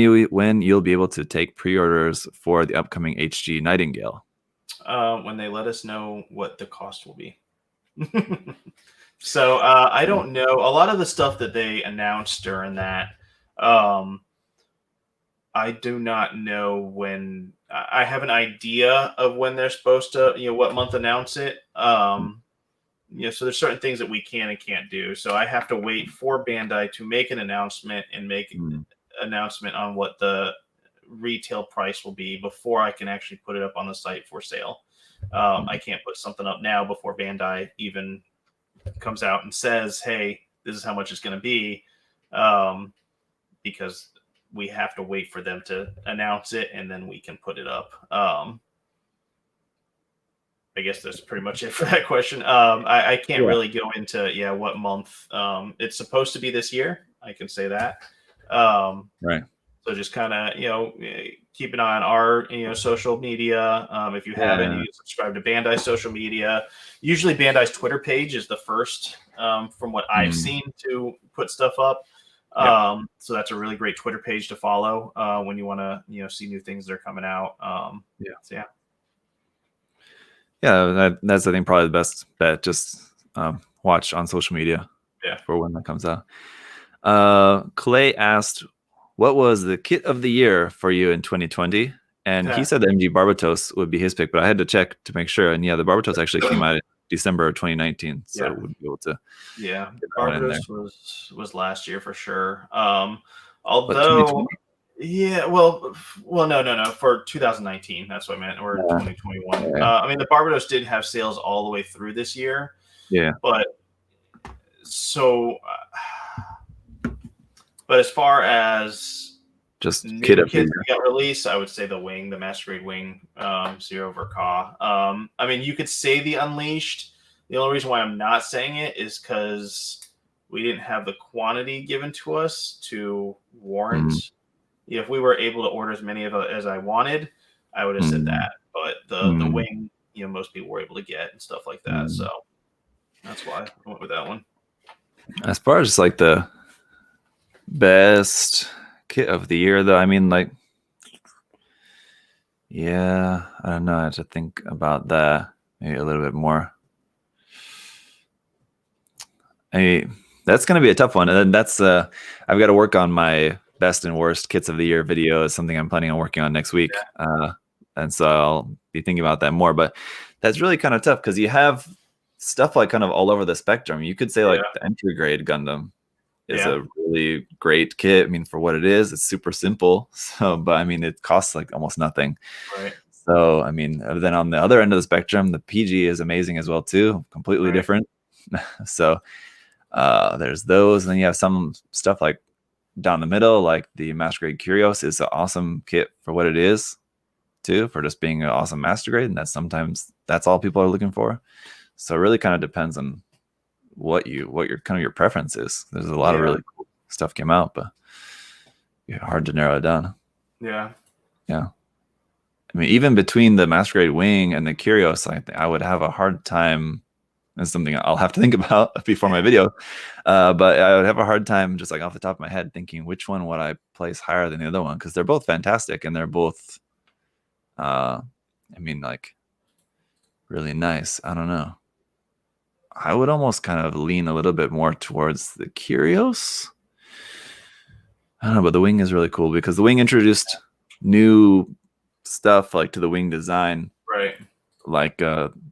you'll be able to take pre-orders for the upcoming HG Nightingale? When they let us know what the cost will be. So I don't know. A lot of the stuff that they announced during that, I do not know when. I have an idea of when they're supposed to, what month announce it. so there's certain things that we can and can't do. So I have to wait for Bandai to make an announcement and make an announcement on what the retail price will be before I can actually put it up on the site for sale. I can't put something up now before Bandai even comes out and says, hey, this is how much it's going to be, because we have to wait for them to announce it and then we can put it up. I guess that's pretty much it for that question. I can't really go into what month. It's supposed to be this year. I can say that. Right. So just kind of keep an eye on our social media. If you haven't, you can subscribe to Bandai's social media. Usually Bandai's Twitter page is the first, from what I've seen, to put stuff up. So that's a really great Twitter page to follow when you want to see new things that are coming out. That's I think probably the best bet. Just watch on social media for when that comes out. Clay asked, what was the kit of the year for you in 2020? And he said the MG Barbatos would be his pick, but I had to check to make sure. And the Barbatos actually came out in December of 2019, so we'd be able to. Yeah, Barbatos was last year for sure. Although. Yeah, well, no. For 2019, that's what I meant. Or 2021. I mean, the Barbados did have sales all the way through this year. Yeah, but as far as just kits that got released, I would say the Wing, the Masquerade Wing, Zero Verka. I mean, you could say the Unleashed. The only reason why I'm not saying it is because we didn't have the quantity given to us to warrant. If we were able to order as many of it as I wanted, I would have said that. But the Wing, most people were able to get and stuff like that. So that's why I went with that one. As far as like the best kit of the year, though, I mean, like, I don't know. I have to think about that maybe a little bit more. That's going to be a tough one. And then that's I've got to work on my best and worst kits of the year video. Is something I'm planning on working on next week. And so I'll be thinking about that more. But that's really kind of tough because you have stuff like kind of all over the spectrum. You could say like the entry grade Gundam is a really great kit. I mean, for what it is, it's super simple. So, but I mean, it costs like almost nothing. Right. So, I mean, then on the other end of the spectrum, the PG is amazing as well too. Completely different. So there's those. And then you have some stuff like down the middle, like the Masquerade Curios is an awesome kit for what it is too, for just being an awesome master grade. And that's all people are looking for. So it really kind of depends on what your kind of your preference is. There's a lot of really cool stuff came out, but hard to narrow it down. Yeah. I mean, even between the Masquerade Wing and the Curios, I would have a hard time. That's something I'll have to think about before my video. But I would have a hard time just like off the top of my head thinking which one would I place higher than the other one, because they're both fantastic and they're both, I mean, like really nice. I don't know. I would almost kind of lean a little bit more towards the Curios. I don't know, but the Wing is really cool because the Wing introduced new stuff like to the Wing design. Right. Like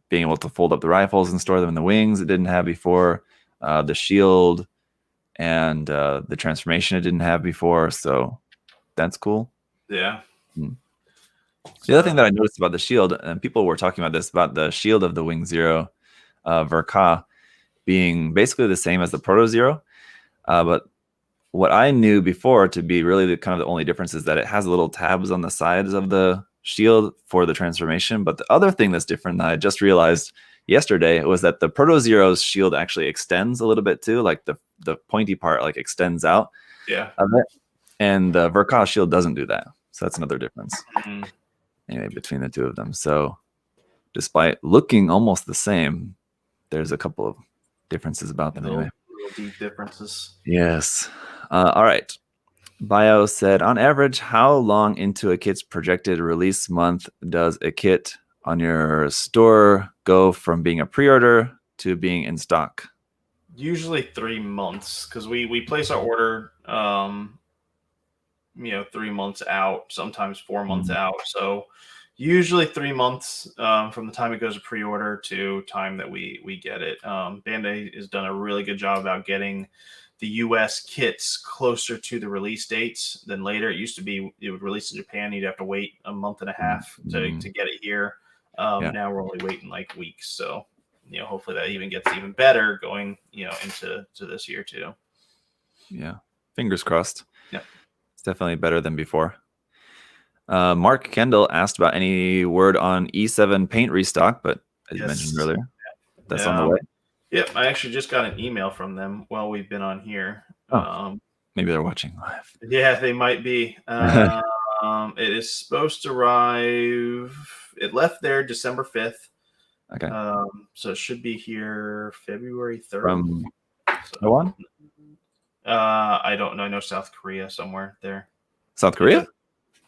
being able to fold up the rifles and store them in the wings it didn't have before, the shield and the transformation it didn't have before. So that's cool. Yeah. The other thing that I noticed about the shield, and people were talking about this, about the shield of the Wing Zero Verka being basically the same as the Proto Zero. But what I knew before to be really the kind of the only difference is that it has little tabs on the sides of the shield for the transformation. But the other thing that's different that I just realized yesterday was that the Proto Zero's shield actually extends a little bit too, like the pointy part like extends out of it. And the Verka shield doesn't do that. So that's another difference anyway between the two of them. So despite looking almost the same, there's a couple of differences about them anyway. Real deep differences. Yes. All right. Bio said, on average, how long into a kit's projected release month does a kit on your store go from being a pre-order to being in stock? Usually 3 months, because we place our order 3 months out, sometimes 4 months out. So Usually 3 months from the time it goes to pre-order to time that we get it. Bandai has done a really good job about getting the U.S. kits closer to the release dates than later. It used to be it would release in Japan, you'd have to wait a month and a half to get it here. Now we're only waiting like weeks, so hopefully that even gets even better going into this year too. Yeah, fingers crossed. Yeah, it's definitely better than before. Mark Kendall asked about any word on E7 paint restock, but as you mentioned earlier, that's on the way. Yep, I actually just got an email from them while we've been on here. Maybe they're watching live. Yeah, they might be. It is supposed to arrive. It left there December 5th. Okay. So it should be here February 3rd. From Taiwan? I don't know. I know South Korea somewhere there. South Korea?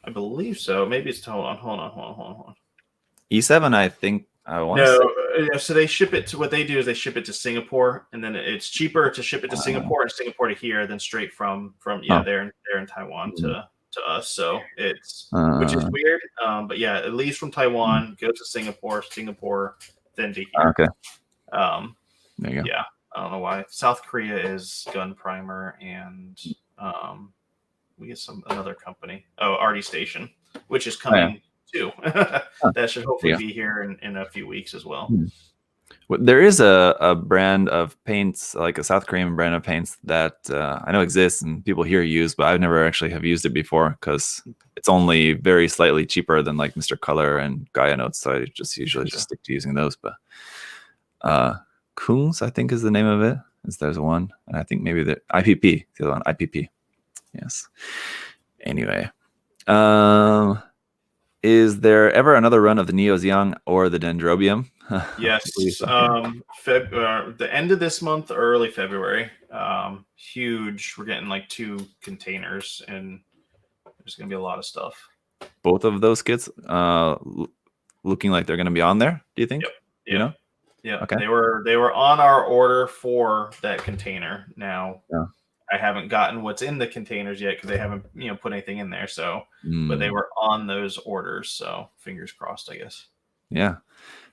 I believe so. Maybe it's hold on. E7, I think I want to say. So they ship it to what they do is they ship it to Singapore, and then it's cheaper to ship it to Singapore and Singapore to here than straight from there in Taiwan to us. So it's which is weird. But yeah, at least from Taiwan, go to Singapore, then to here. Okay. There you go. Yeah. I don't know why. South Korea is Gun Primer and we get another company. Oh, Artie Station, which is coming too. That should hopefully be here in a few weeks as well. There is a brand of paints, like a South Korean brand of paints that I know exists and people here use, but I've never actually have used it before because it's only very slightly cheaper than like Mr. Color and Gaia Notes. So I usually just stick to using those. But Kungs, I think, is the name of it. There's one, and I think maybe the IPP, the other one, IPP. Yes. Anyway, is there ever another run of the Neozeon or the Dendrobium? Yes. The end of this month, early February. Huge. We're getting like 2 containers, and there's gonna be a lot of stuff. Both of those kits, looking like they're gonna be on there. Do you think? Yep. You know? Yeah. Okay. They were on our order for that container. Now, I haven't gotten what's in the containers yet because they haven't put anything in there. So, but they were on those orders. So fingers crossed, I guess. Yeah.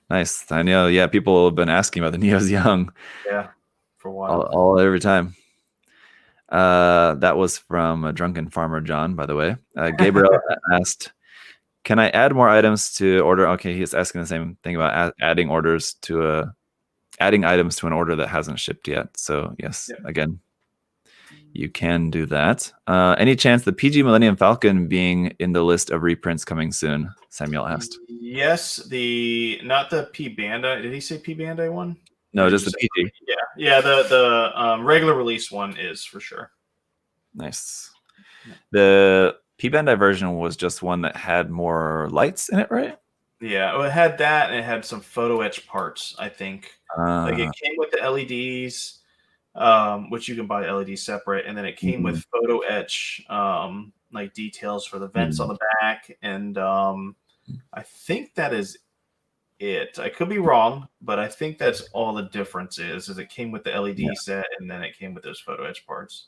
Nice. I know. Yeah, people have been asking about the Neozeon. Yeah, for a while. Every time. That was from Drunken Farmer John, by the way. Gabriel asked, "Can I add more items to order?" Okay, he's asking the same thing about adding items to an order that hasn't shipped yet. So yes, again, you can do that. Any chance the PG Millennium Falcon being in the list of reprints coming soon? Samuel asked. Yes, not the P Bandai. Did he say P Bandai one? No, just the PG. Yeah. The regular release one is for sure. Nice. The P Bandai version was just one that had more lights in it, right? Yeah, well, it had that, and it had some photo etch parts. I think like it came with the LEDs. Which you can buy LEDs separate, and then it came with photo etch, like details for the vents on the back, and I think that is it. I could be wrong, but I think that's all the difference is it came with the LED set, and then it came with those photo etch parts.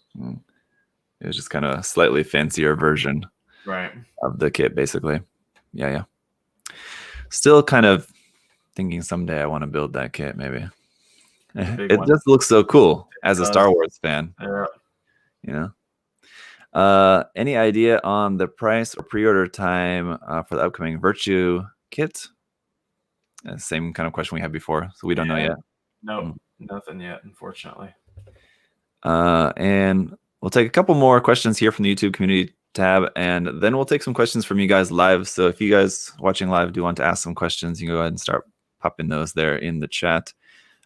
It was just kind of a slightly fancier version, right, of the kit, basically. Yeah. Still kind of thinking someday I want to build that kit, maybe. It just looks so cool as a Star Wars fan. Any idea on the price or pre-order time for the upcoming Virtue kit? Same kind of question we had before, so we don't know yet. No, nothing yet, unfortunately. And we'll take a couple more questions here from the YouTube community tab, and then we'll take some questions from you guys live. So if you guys watching live do want to ask some questions, you can go ahead and start popping those there in the chat.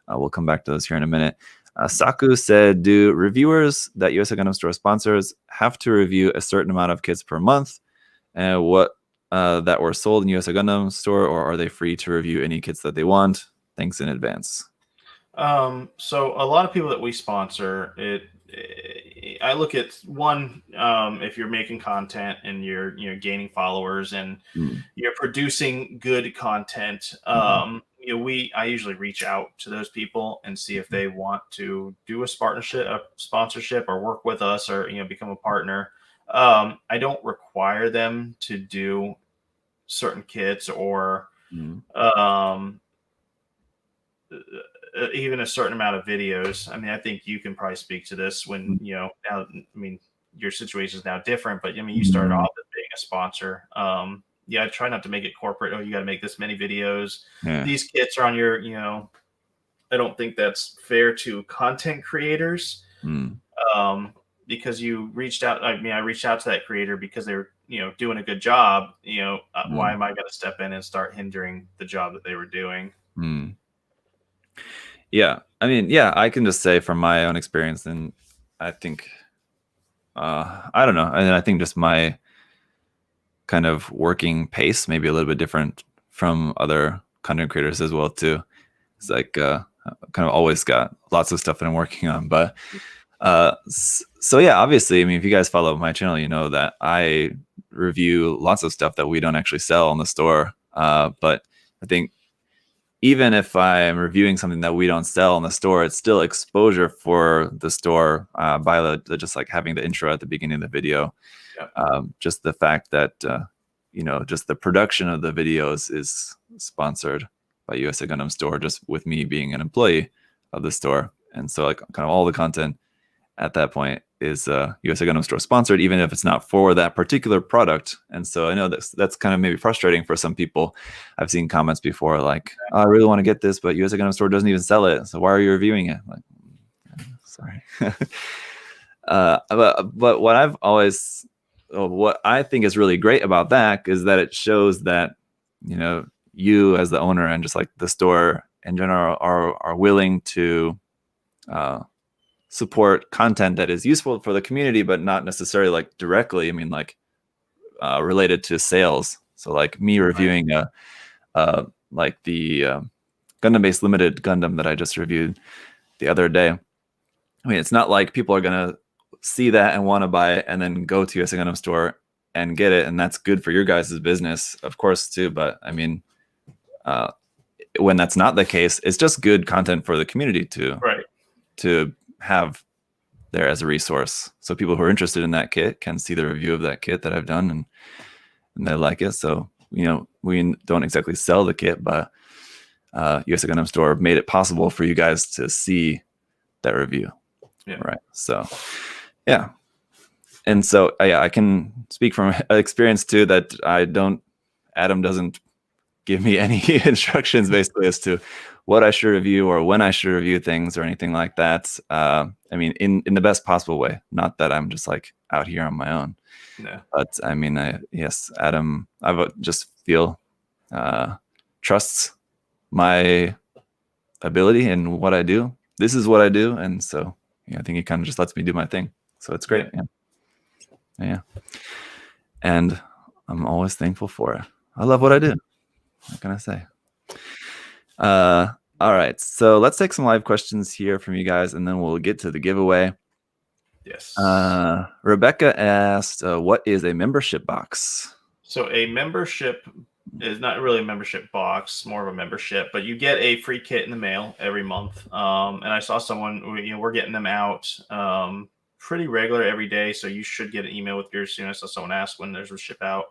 We'll come back to those here in a minute. Saku said, do reviewers that USA Gundam Store sponsors have to review a certain amount of kits per month and what that were sold in USA Gundam Store, or are they free to review any kits that they want? Thanks in advance. So a lot of people that we sponsor, I look at one, if you're making content and you're gaining followers and you're producing good content, I usually reach out to those people and see if they want to do a sponsorship or work with us or become a partner. I don't require them to do certain kits or Mm. even a certain amount of videos. I mean, I think you can probably speak to this when, now, I mean, your situation is now different, but I mean, you started off as being a sponsor. I try not to make it corporate. Oh, you got to make this many videos. Yeah. These kits are on your, I don't think that's fair to content creators. Mm. Because you reached out. I mean, I reached out to that creator because they were, doing a good job. Why am I going to step in and start hindering the job that they were doing? Mm. Yeah, I mean, yeah, I can just say from my own experience, and I think, I don't know, and I think just my kind of working pace maybe a little bit different from other content creators as well too. It's like kind of always got lots of stuff that I'm working on, but so yeah, obviously, I mean, if you guys follow my channel, you know that I review lots of stuff that we don't actually sell on the store. But I think even if I'm reviewing something that we don't sell in the store, it's still exposure for the store by just like having the intro at the beginning of the video. Yeah. Just the fact that, just the production of the videos is sponsored by USA Gundam Store, just with me being an employee of the store. And so like kind of all the content at that point is USA Gundam Store sponsored, even if it's not for that particular product. And so I know that's kind of maybe frustrating for some people. I've seen comments before like, oh, I really want to get this, but USA Gundam Store doesn't even sell it. So why are you reviewing it? Like, sorry. But what I think is really great about that is that it shows that, you as the owner and just like the store in general are willing to support content that is useful for the community, but not necessarily like directly. I mean, like related to sales. So like me reviewing like the Gundam Base Limited Gundam that I just reviewed the other day. I mean, it's not like people are gonna see that and want to buy it and then go to USA Gundam Store and get it, and that's good for your guys' business, of course, too. But I mean, when that's not the case, it's just good content for the community to have there as a resource. So people who are interested in that kit can see the review of that kit that I've done and they like it. So, we don't exactly sell the kit, but USA Gundam Store made it possible for you guys to see that review. Yeah. Right. So, yeah. And so, I can speak from experience too that Adam doesn't give me any instructions basically as to what I should review or when I should review things or anything like that. I mean, in the best possible way. Not that I'm just like out here on my own. No. But I mean, yes, Adam, I just feel trusts my ability and what I do. This is what I do, and so I think he kind of just lets me do my thing. So it's great. Yeah. And I'm always thankful for it. I love what I do. What can I say? All right, so let's take some live questions here from you guys, and then we'll get to the giveaway. Yes. Rebecca asked, what is a membership box? So a membership is not really a membership box, more of a membership, but you get a free kit in the mail every month. And I saw someone, we're getting them out pretty regular every day. So you should get an email with yours soon. I saw someone ask when there's a ship out.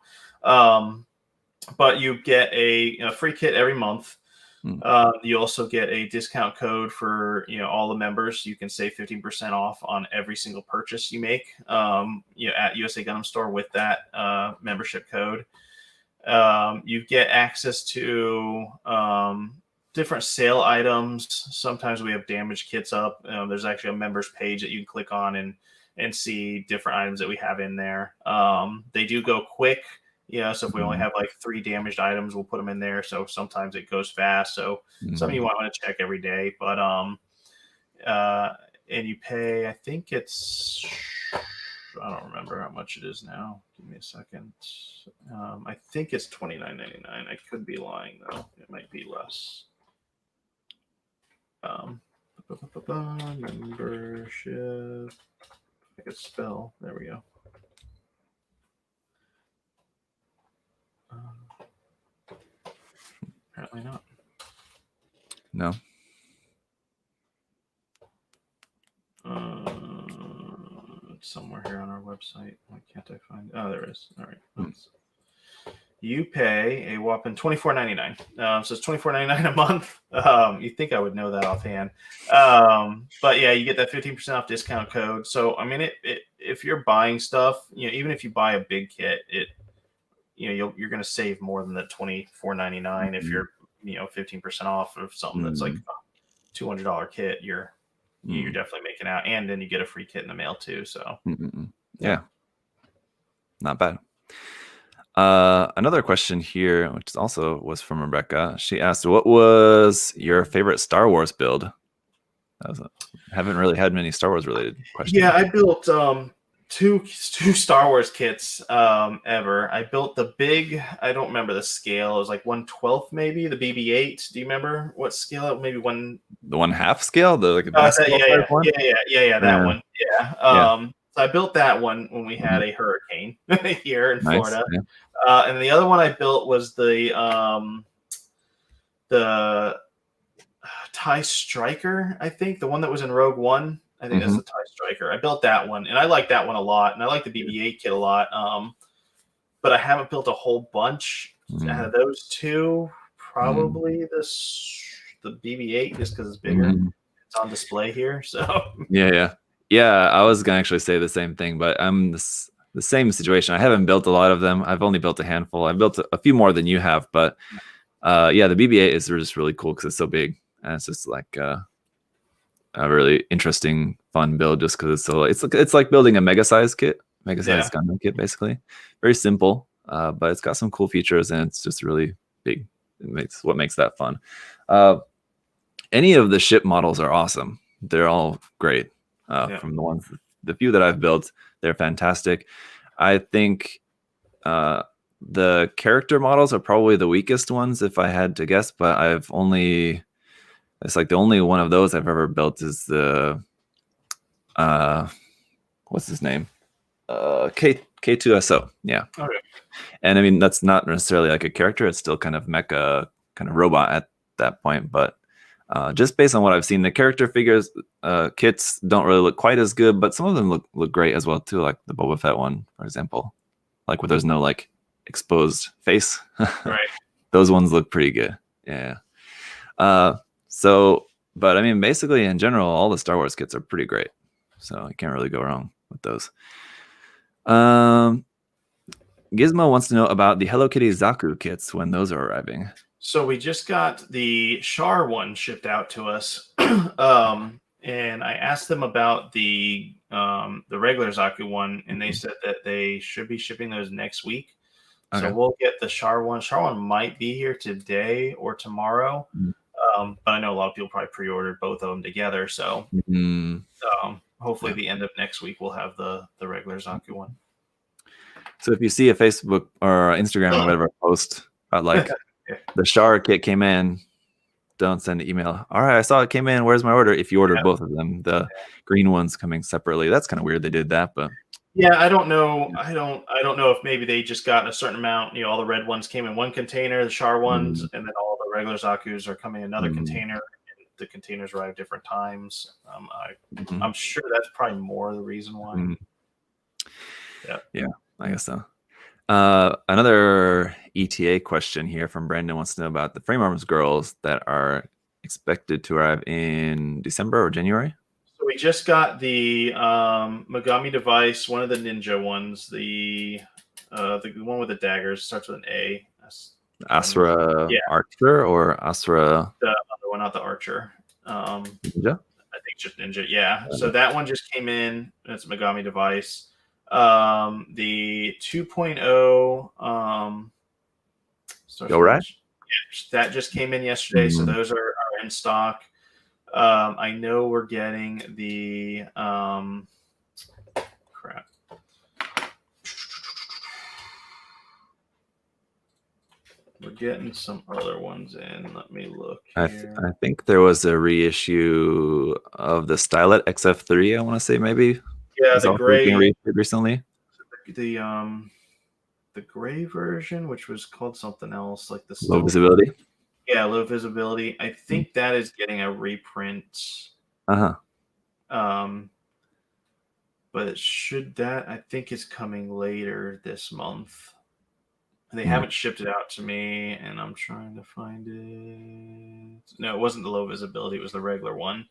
But you get a free kit every month. You also get a discount code for all the members. You can save 15% off on every single purchase you make at USA Gundam Store with that membership code. You get access to different sale items. Sometimes we have damaged kits up. There's actually a members page that you can click on and see different items that we have in there. They do go quick. So if we only have like 3 damaged items, we'll put them in there. So sometimes it goes fast. So something you might want to check every day. But and you pay, I think it's, I don't remember how much it is now. Give me a second. I think it's $29.99. I could be lying though. It might be less. Membership. I could spell. There we go. Apparently not. No. It's somewhere here on our website. Why can't I find it? Oh, there it is. All right. you pay a whopping $24.99. So it's $24.99 a month. You think I would know that offhand. But yeah, you get that 15% off discount code. So I mean, if you're buying stuff, even if you buy a big kit, you're going to save more than the $24.99 if you're 15% off of something that's like a $200 kit. You're definitely making out, and then you get a free kit in the mail too. So yeah, not bad. Another question here, which also was from Rebecca. She asked, "What was your favorite Star Wars build?" Haven't really had many Star Wars related questions. Yeah, I built two Star Wars kits ever. I built the big. I don't remember the scale. It was like 1/12 maybe. The BB-8. Do you remember what scale? Maybe one. The 1/2 scale. The like yeah, one. Yeah. That one. Yeah. So I built that one when we had a hurricane here in Florida. Yeah. And the other one I built was the TIE Striker, I think, the one that was in Rogue One. I think that's the TIE Striker. I built that one, and I like that one a lot, and I like the BB-8 kit a lot. But I haven't built a whole bunch out of those two. Probably the BB-8, just because it's bigger. It's on display here, so yeah. I was gonna actually say the same thing, but I'm the same situation. I haven't built a lot of them. I've only built a handful. I've built a few more than you have, but the BB-8 is just really cool because it's so big, and it's just like a really interesting, fun build just because it's so it's like building a mega size Gundam kit, basically. Very simple, but it's got some cool features, and it's just really big. What makes that fun. Any of the ship models are awesome. They're all great. From the few that I've built, they're fantastic. I think the character models are probably the weakest ones if I had to guess, but it's like the only one of those I've ever built is the what's his name? K2SO. Yeah. Okay. And I mean, that's not necessarily like a character. It's still kind of mecha, kind of robot at that point. But just based on what I've seen, the character figures, kits don't really look quite as good, but some of them look great as well too. Like the Boba Fett one, for example, like where there's no like exposed face. Right. Those ones look pretty good. Yeah. But I mean, basically in general, all the Star Wars kits are pretty great. So you can't really go wrong with those. Gizmo wants to know about the Hello Kitty Zaku kits, when those are arriving. So we just got the Char one shipped out to us. And I asked them about the regular Zaku one, and they said that they should be shipping those next week. Okay. So we'll get the Char one. Char one might be here today or tomorrow. But I know a lot of people probably pre-ordered both of them together. So hopefully the end of next week we'll have the regular Zaku one. So if you see a Facebook or Instagram or whatever post about like the Char kit came in, don't send an email. All right, I saw it came in. Where's my order? If you ordered both of them, the green one's coming separately. That's kind of weird they did that, but yeah, I don't know. I don't know if maybe they just got a certain amount. All the red ones came in one container, the Char ones, and then all the regular Zaku's are coming in another container. And the containers arrive different times. I'm sure that's probably more the reason why. Yeah, I guess so. Another ETA question here from Brandon wants to know about the Frame Arms girls that are expected to arrive in December or January. So we just got the Megami device, one of the ninja ones, the one with the daggers, starts with an A. Asura Archer or Asura? The other one, not the Archer. Ninja? I think just Ninja, yeah. So that one just came in. It's a Megami device. The 2.0 Go right? Yeah, that just came in yesterday, so those are in stock. I know we're getting the crap. We're getting some other ones in. Let me look here. I think there was a reissue of the Stylet XF3, I want to say maybe. Yeah, the gray recently. The gray version, which was called something else, like the low visibility. Yeah, low visibility. I think that is getting a reprint. But I think it's coming later this month. They haven't shipped it out to me, and I'm trying to find it. No, it wasn't the low visibility. It was the regular one.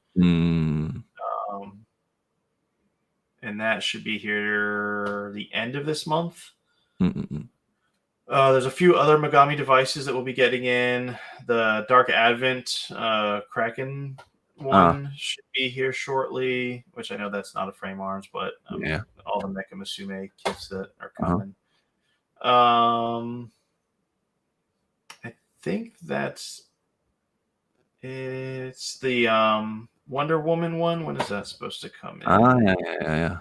And that should be here the end of this month. There's a few other Megami devices that we'll be getting in. The Dark Advent Kraken one should be here shortly, which I know that's not a frame arms, but all the Mecha Musume kits that are coming. I think it's the Wonder Woman one. When is that supposed to come in? Yeah.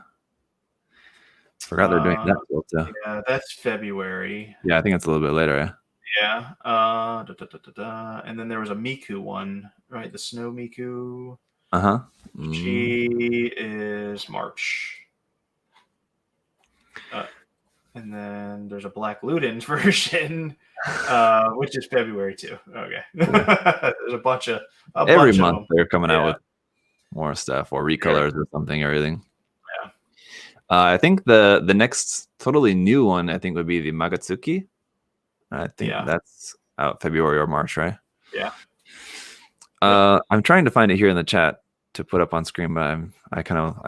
Forgot they're doing that as well too. Yeah, that's February. Yeah, I think it's a little bit later. Yeah. And then there was a Miku one, right? The Snow Miku. She is March. And then there's a Black Ludens version, which is February too. Okay. There's a bunch of every month they're coming out with more stuff or recolors or something, everything. Yeah. I think the next totally new one, I think, would be the Magatsuki. I think that's out February or March, right? Yeah. I'm trying to find it here in the chat to put up on screen, but I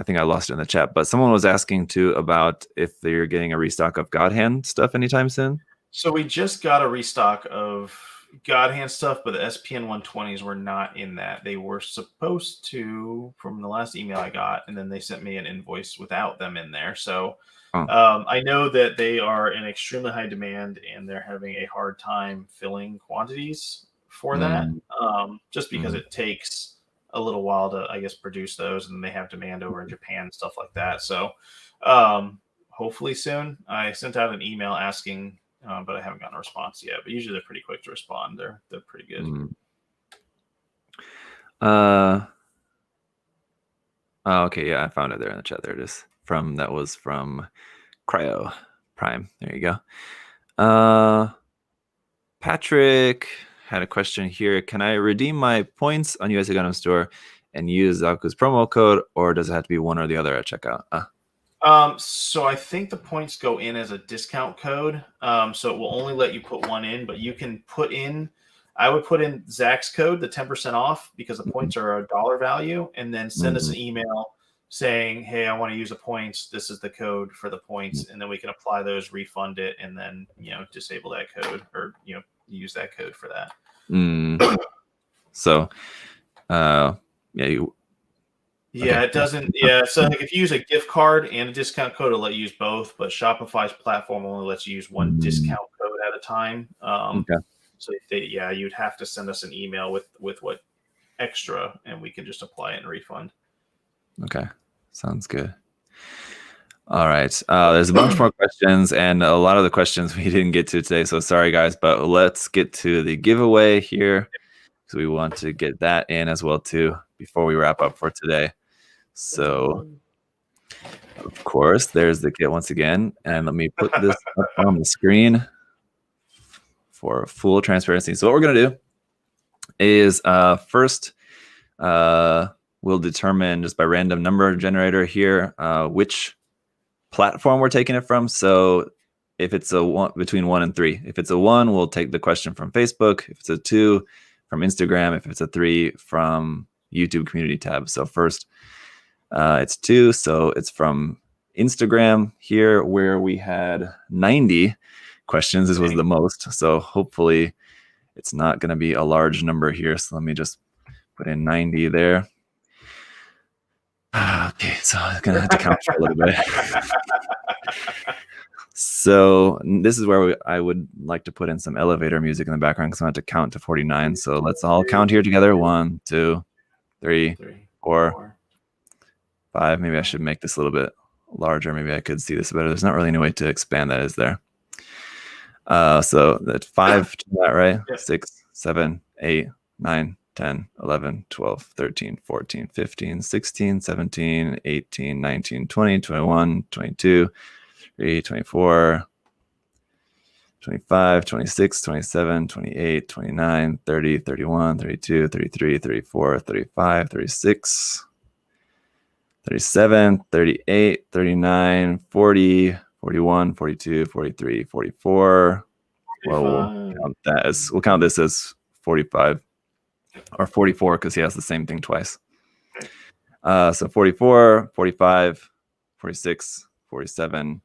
think I lost it in the chat. But someone was asking too about if they're getting a restock of God Hand stuff anytime soon. So we just got a restock of God Hand stuff, but the SPN 120s were not in that. They were supposed to, from the last email I got, and then they sent me an invoice without them in there. So I know that they are in extremely high demand, and they're having a hard time filling quantities for that, just because it takes a little while to, I guess, produce those, and they have demand over in Japan and stuff like that. So hopefully soon. I sent out an email asking, but I haven't gotten a response yet. But usually they're pretty quick to respond. They're pretty good. Okay, yeah, I found it there in the chat. There it is. That was from Cryo Prime. There you go. Patrick had a question here. Can I redeem my points on USA Gundam Store and use Zaku's promo code, or does it have to be one or the other at checkout? So I think the points go in as a discount code. So it will only let you put one in, but you can put in, I would put in Zach's code, the 10% off, because the points are a dollar value, and then send us an email saying, hey, I want to use the points. This is the code for the points. And then we can apply those, refund it, and then, disable that code, or, use that code for that. So, it doesn't. Yeah, so if you use a gift card and a discount code, it'll let you use both. But Shopify's platform only lets you use one discount code at a time. So you'd have to send us an email with what extra, and we can just apply it and refund. Okay, sounds good. All right, there's a bunch more questions, and a lot of the questions we didn't get to today. So sorry, guys, but let's get to the giveaway here, because we want to get that in as well too before we wrap up for today. So, of course, there's the kit once again, and let me put this up on the screen for full transparency. So what we're gonna do is first we'll determine just by random number generator here which platform we're taking it from. So if it's a one, between 1 and 3. If it's a 1, we'll take the question from Facebook. If it's a 2, from Instagram. If it's a 3, from YouTube community tab. So first, it's 2, so it's from Instagram here, where we had 90 questions. This was the most, so hopefully it's not going to be a large number here. So let me just put in 90 there. Okay, so I'm going to have to count for a little bit. So this is where I would like to put in some elevator music in the background, because I have to count to 49. So let's all count here together. 1, 2, 3, 4, 5. Maybe I should make this a little bit larger. Maybe I could see this better. There's not really any way to expand that, is there? So that's 5 to that, right? 6, 7, 8, 9, 10, 11, 12, 13, 14, 15, 16, 17, 18, 19, 20, 21, 22, 23, 24, 25, 26, 27, 28, 29, 30, 31, 32, 33, 34, 35, 36, 37, 38, 39, 40, 41, 42, 43, 44, Well, we'll count this as 45 or 44 because he has the same thing twice. So 44, 45, 46, 47,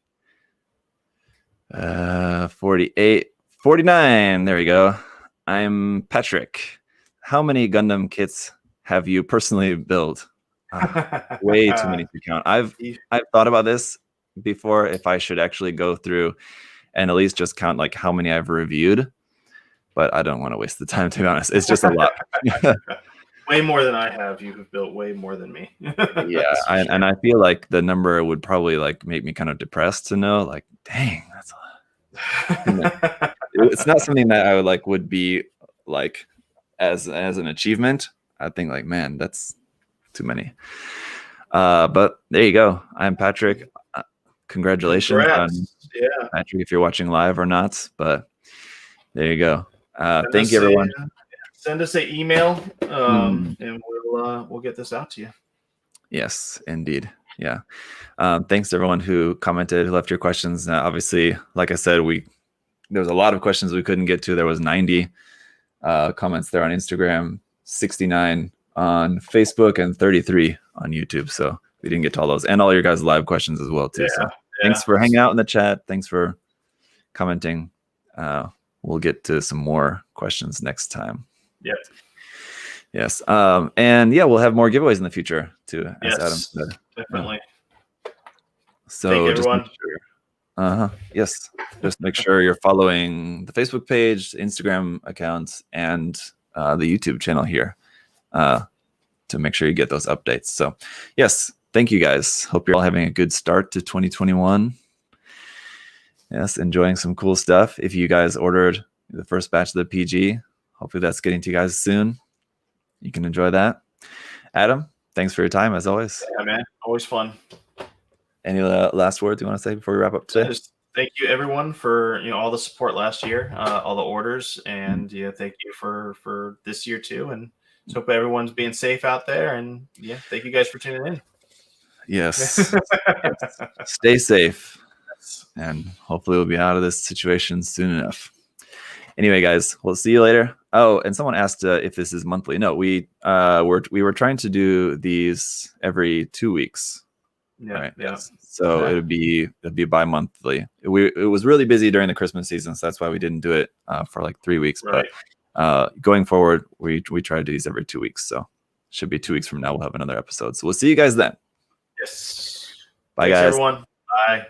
48, 49. There we go. I'm Patrick. How many Gundam kits have you personally built? Way too many to count. I've thought about this before, if I should actually go through and at least just count like how many I've reviewed, but I don't want to waste the time, to be honest. It's just a lot. Way more than I have. You have built way more than me. Yeah, and I feel like the number would probably like make me kind of depressed to know, like, dang, that's a lot. It's not something that I would be like as an achievement. I think like, man, that's too many. But there you go. I'm Patrick. Congratulations on Patrick, if you're watching live or not. But there you go. Thank you, everyone. Send us an email, and we'll get this out to you. Yes, indeed. Yeah. Thanks to everyone who commented, who left your questions. Obviously, like I said, there was a lot of questions we couldn't get to. There was 90 comments there on Instagram, 69 on Facebook, and 33 on YouTube. So we didn't get to all those, and all your guys' live questions as well too. So thanks for hanging out in the chat. Thanks for commenting. We'll get to some more questions next time. Yep. Yes. And yeah, we'll have more giveaways in the future too, as Adam said. Definitely. So thank you, everyone. Yes. Just make sure you're following the Facebook page, Instagram accounts, and the YouTube channel here to make sure you get those updates. So yes, thank you guys. Hope you're all having a good start to 2021. Yes, enjoying some cool stuff. If you guys ordered the first batch of the PG, hopefully that's getting to you guys soon. You can enjoy that. Adam, thanks for your time as always. Yeah, man. Always fun. Any last words you want to say before we wrap up today? Just thank you, everyone, for all the support last year, all the orders, and thank you for this year too. And just hope everyone's being safe out there. And thank you guys for tuning in. Yes. Stay safe, and hopefully we'll be out of this situation soon enough. Anyway, guys, we'll see you later. Oh, and someone asked if this is monthly. No, we were trying to do these every 2 weeks. Yeah. Right. Yes. So it'd be bi-monthly. It was really busy during the Christmas season, so that's why we didn't do it for like 3 weeks. Right. But going forward, we try to do these every 2 weeks. So should be 2 weeks from now we'll have another episode. So we'll see you guys then. Yes. Bye, Thanks, guys. everyone. Bye.